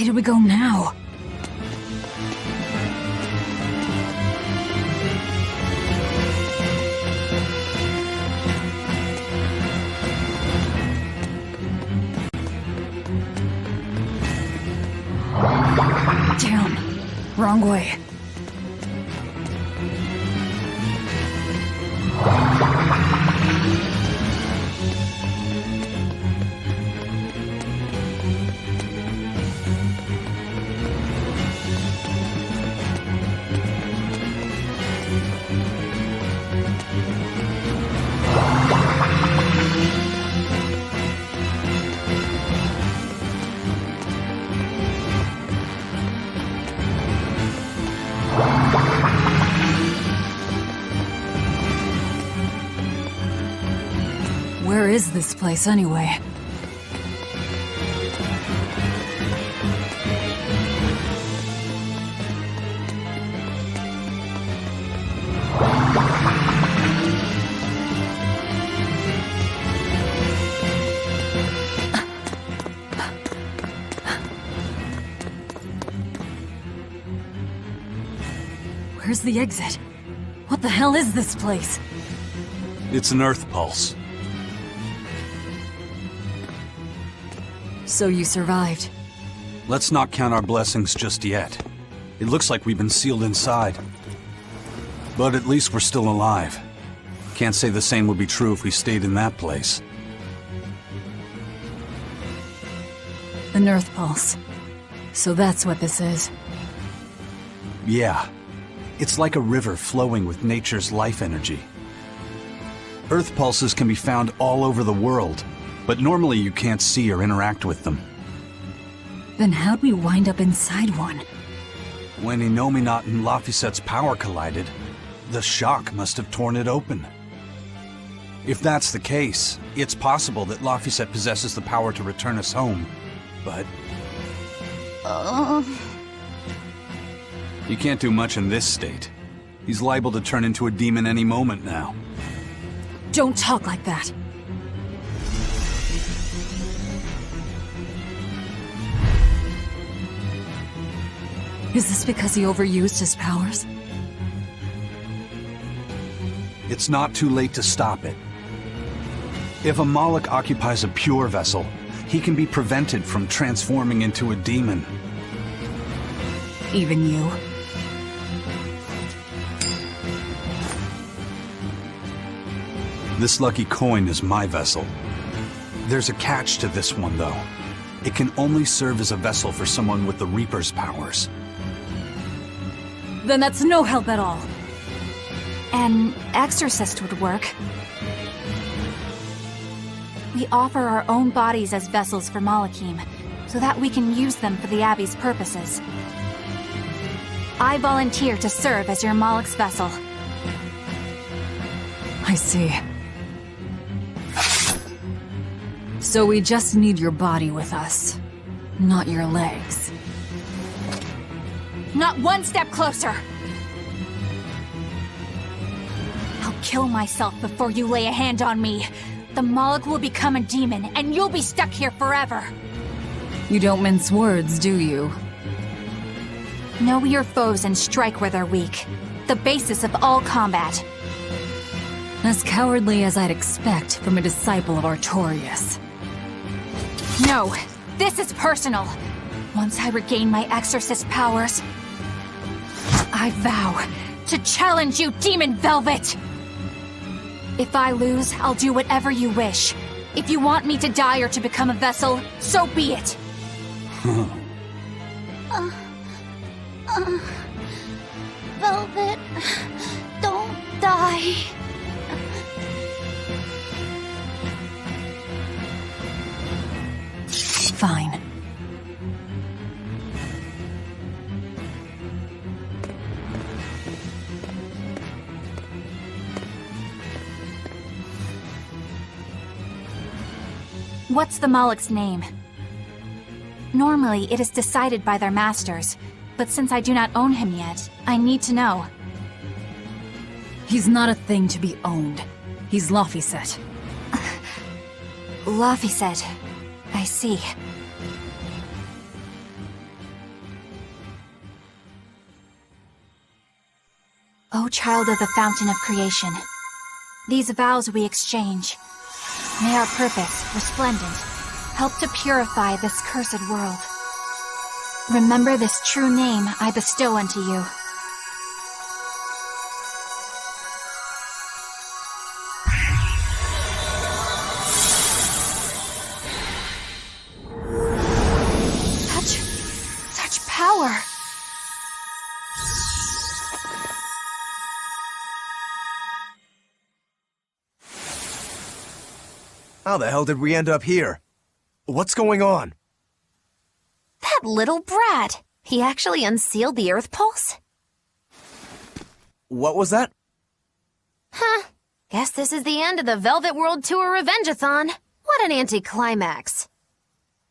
way do we go now? Damn. Wrong way. Where is this place, anyway? Where's the exit? What the hell is this place? It's an Earth pulse. So you survived. Let's not count our blessings just yet. It looks like we've been sealed inside. But at least we're still alive. Can't say the same would be true if we stayed in that place. An Earth pulse. So that's what this is. Yeah. It's like a river flowing with nature's life energy. Earth pulses can be found all over the world, but normally you can't see or interact with them. Then how'd we wind up inside one? When Innominat and Laphicet's power collided, the shock must have torn it open. If that's the case, it's possible that Laphicet possesses the power to return us home, but... You can't do much in this state. He's liable to turn into a demon any moment now. Don't talk like that. Is this because he overused his powers? It's not too late to stop it. If a Moloch occupies a pure vessel, he can be prevented from transforming into a demon. Even you? This lucky coin is my vessel. There's a catch to this one, though. It can only serve as a vessel for someone with the Reaper's powers. Then that's no help at all. An exorcist would work. We offer our own bodies as vessels for Malachim, so that we can use them for the Abbey's purposes. I volunteer to serve as your Moloch's vessel. I see. So we just need your body with us, not your legs. Not one step closer! I'll kill myself before you lay a hand on me. The Moloch will become a demon, and you'll be stuck here forever. You don't mince words, do you? Know your foes and strike where they're weak. The basis of all combat. As cowardly as I'd expect from a disciple of Artorius. No, this is personal. Once I regain my exorcist powers, I vow to challenge you, Demon Velvet! If I lose, I'll do whatever you wish. If you want me to die or to become a vessel, so be it. Velvet, don't die. Fine. What's the Moloch's name? Normally, it is decided by their masters, but since I do not own him yet, I need to know. He's not a thing to be owned. He's Laphicet. Laphicet. I see. O child of the fountain of creation, these vows we exchange. May our purpose, resplendent, help to purify this cursed world. Remember this true name I bestow unto you. Such power! How the hell did we end up here? What's going on? That little brat! He actually unsealed the Earth Pulse? What was that? Huh. Guess this is the end of the Velvet World Tour Revenge-a-thon. What an anticlimax.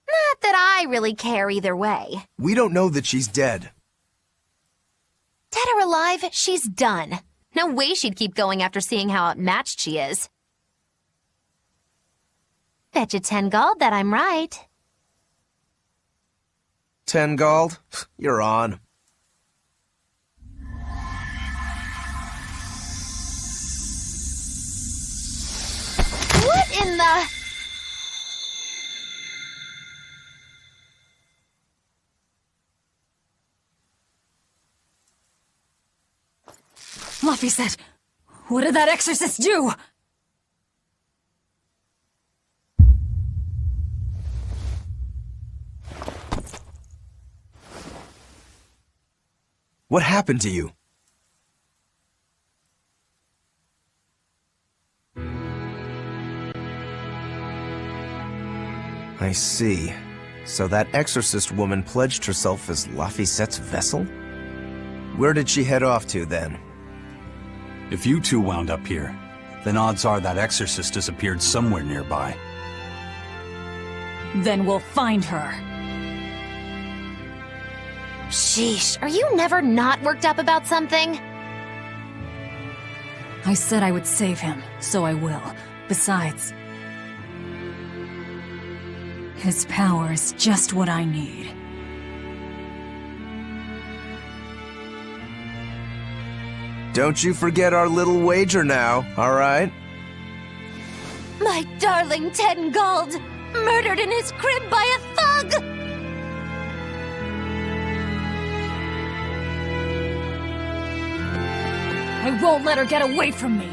Not that I really care either way. We don't know that she's dead. Dead or alive, she's done. No way she'd keep going after seeing how outmatched she is. Bet you 10 gold that I'm right. 10 gold? You're on. What in the... Laphicet, what did that exorcist do? What happened to you? I see. So that exorcist woman pledged herself as Laphicet's vessel? Where did she head off to, then? If you two wound up here, then odds are that exorcist disappeared somewhere nearby. Then we'll find her. Sheesh, are you never not worked up about something? I said I would save him, so I will. Besides, his power is just what I need. Don't you forget our little wager now, all right? My darling 10 gold! Murdered in his crib by a thug! I won't let her get away from me!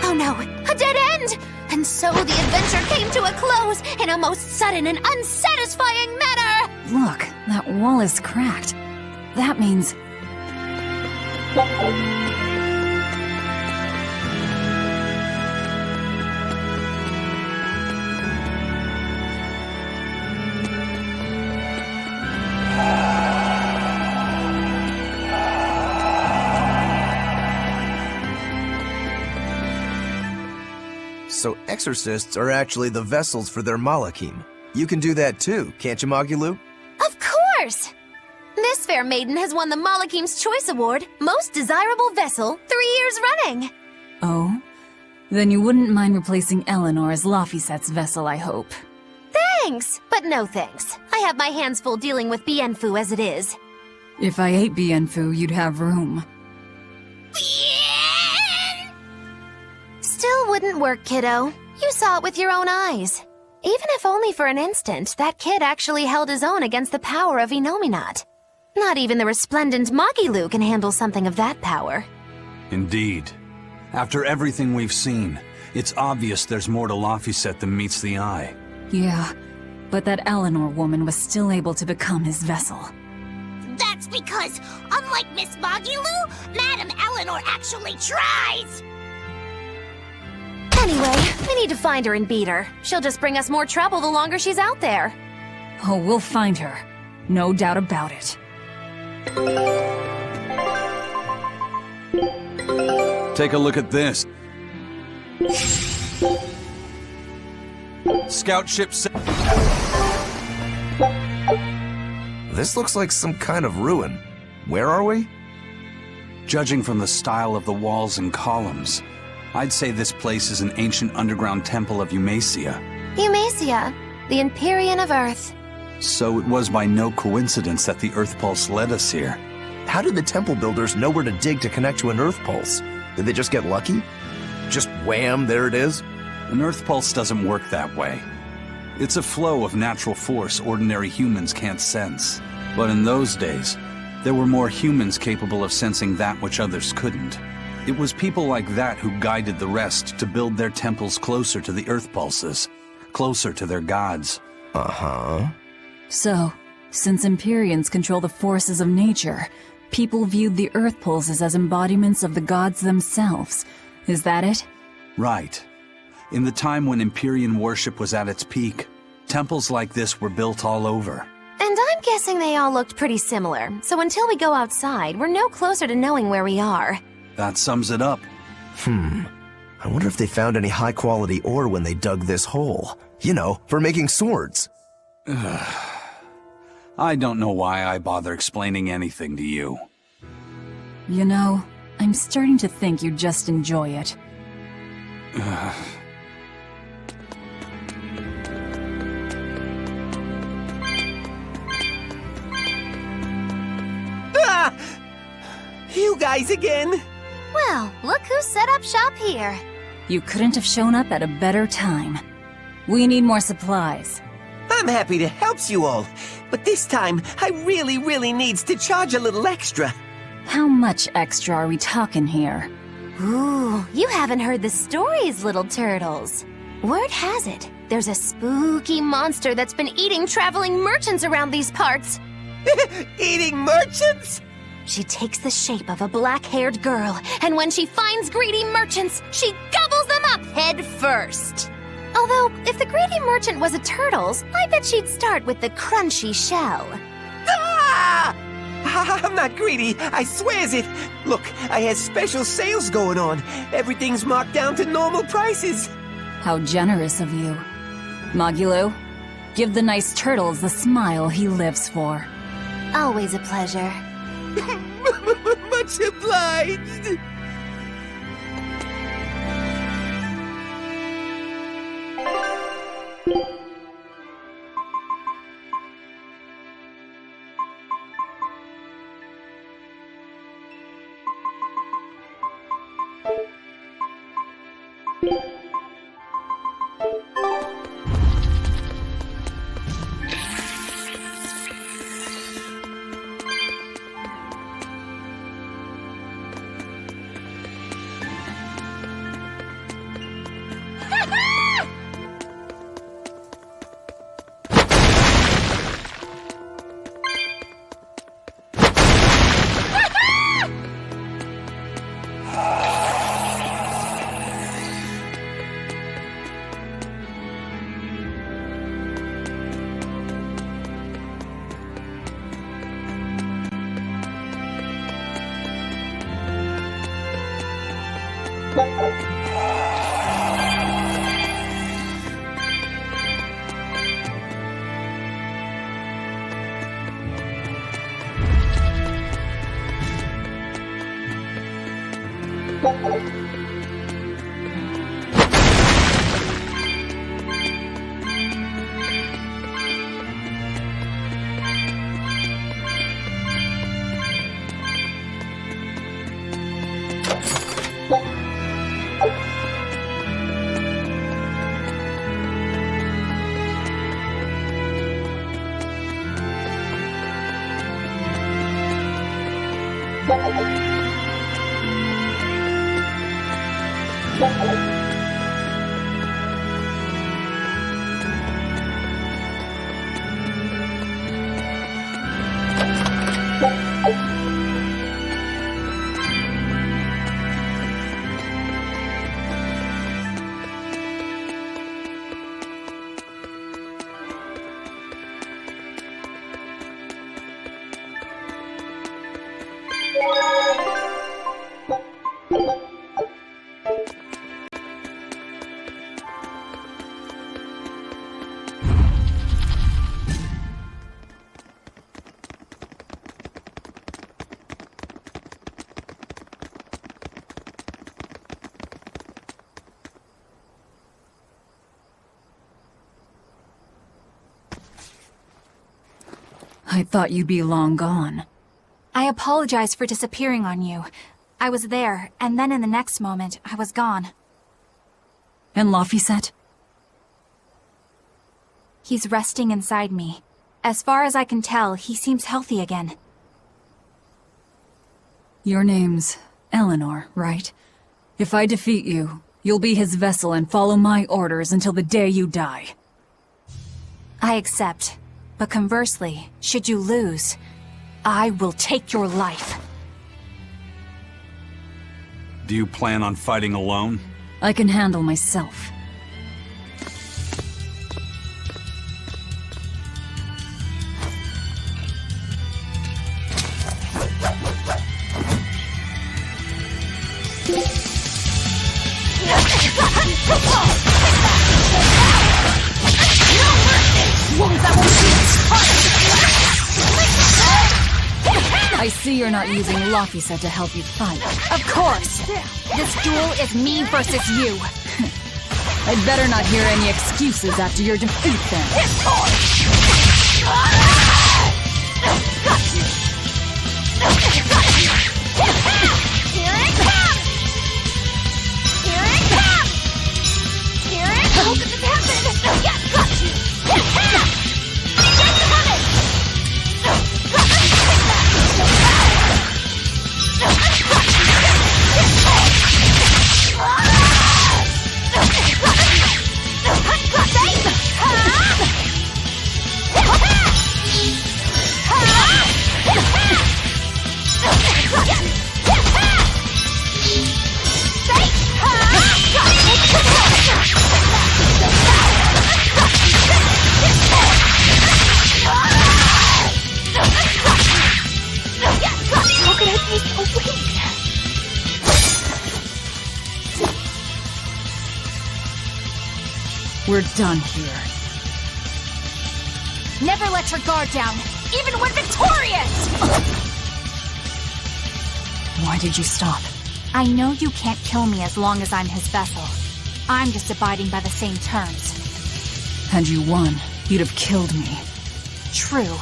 Oh no, a dead end! And so the adventure came to a close in a most sudden and unsatisfying manner! Look, that wall is cracked. That means... So exorcists are actually the vessels for their Malachim. You can do that too, can't you, Magulu? Of course! This fair maiden has won the Malachim's Choice Award, Most Desirable Vessel, 3 years running. Oh? Then you wouldn't mind replacing Eleanor as Laphicet's vessel, I hope. Thanks, but no thanks. I have my hands full dealing with Bienfu as it is. If I ate Bienfu, you'd have room. Still wouldn't work, kiddo. You saw it with your own eyes. Even if only for an instant, that kid actually held his own against the power of Inominat. Not even the resplendent Magilu can handle something of that power. Indeed. After everything we've seen, it's obvious there's more to Laphicet than meets the eye. Yeah, but that Eleanor woman was still able to become his vessel. That's because, unlike Miss Magilu, Madame Eleanor actually tries! Anyway, we need to find her and beat her. She'll just bring us more trouble the longer she's out there. Oh, we'll find her. No doubt about it. Take a look at this. Scout ship This looks like some kind of ruin. Where are we? Judging from the style of the walls and columns, I'd say this place is an ancient underground temple of Eumacia. Eumacia, the Empyrean of Earth. So it was by no coincidence that the Earth Pulse led us here. How did the temple builders know where to dig to connect to an Earth Pulse? Did they just get lucky? Just wham, there it is? An Earth Pulse doesn't work that way. It's a flow of natural force ordinary humans can't sense. But in those days, there were more humans capable of sensing that which others couldn't. It was people like that who guided the rest to build their temples closer to the Earth Pulses, closer to their gods. Uh-huh. So, since Empyreans control the forces of nature, people viewed the Earth Pulses as embodiments of the gods themselves. Is that it? Right. In the time when Empyrean worship was at its peak, temples like this were built all over. And I'm guessing they all looked pretty similar, so until we go outside, we're no closer to knowing where we are. That sums it up. I wonder if they found any high-quality ore when they dug this hole. You know, for making swords. I don't know why I bother explaining anything to you. You know, I'm starting to think you just enjoy it. You guys again? Well, look who set up shop here. You couldn't have shown up at a better time. We need more supplies. I'm happy to help you all, but this time I really needs to charge a little extra. How much extra are we talking here? Ooh, you haven't heard the stories, little turtles. Word has it, there's a spooky monster that's been eating traveling merchants around these parts. Eating merchants? She takes the shape of a black-haired girl, and when she finds greedy merchants, she gobbles them up head first. Although, if the greedy merchant was a turtle's, I bet she'd start with the crunchy shell. Ah! I'm not greedy, I swears it. Look, I have special sales going on. Everything's marked down to normal prices. How generous of you. Magilu, give the nice turtles the smile he lives for. Always a pleasure. Much obliged. I thought you'd be long gone. I apologize for disappearing on you. I was there, and then in the next moment, I was gone. And Laphicet? He's resting inside me. As far as I can tell, he seems healthy again. Your name's Eleanor, right? If I defeat you, you'll be his vessel and follow my orders until the day you die. I accept. But conversely, should you lose, I will take your life. Do you plan on fighting alone? I can handle myself. I see you're not using Laphicet to help you fight. Of course! This duel is me versus you. I'd better not hear any excuses after your defeat, then. Here it comes! Here it comes! Here it comes! How could this happen? Yeah, got you! It's coming! How could I be so weak? We're done here. Never let your guard down, even when victorious! Why did you stop? I know you can't kill me as long as I'm his vessel. I'm just abiding by the same terms. Had you won, you'd have killed me. True,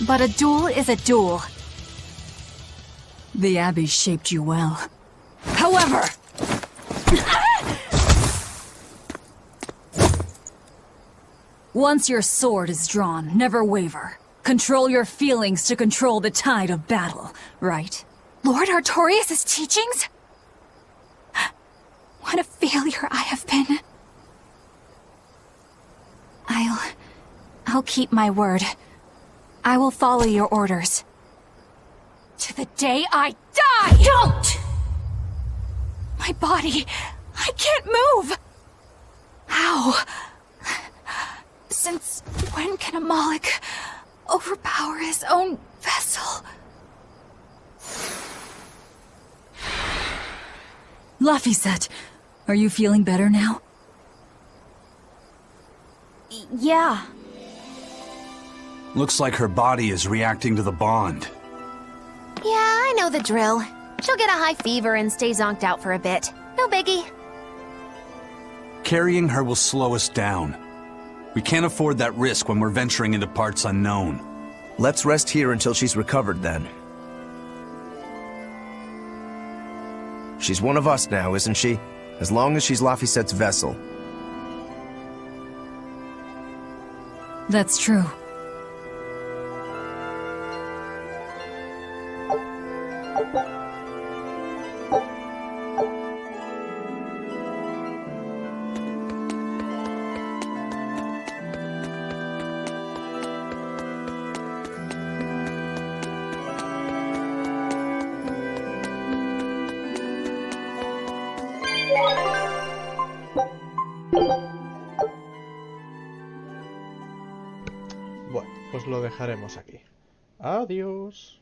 but a duel is a duel. The Abbey shaped you well. However... Once your sword is drawn, never waver. Control your feelings to control the tide of battle, right? Lord Artorius' teachings? What a failure I have been. I'll keep my word. I will follow your orders. To the day I die! Don't! My body, I can't move! How? Since when can a Moloch overpower his own vessel? Laphicet, are you feeling better now? Yeah. Looks like her body is reacting to the bond. Yeah, I know the drill. She'll get a high fever and stay zonked out for a bit. No biggie. Carrying her will slow us down. We can't afford that risk when we're venturing into parts unknown. Let's rest here until she's recovered then. She's one of us now, isn't she? As long as she's Laphicet's vessel. That's true. Bueno, pues lo dejaremos aquí. Adiós.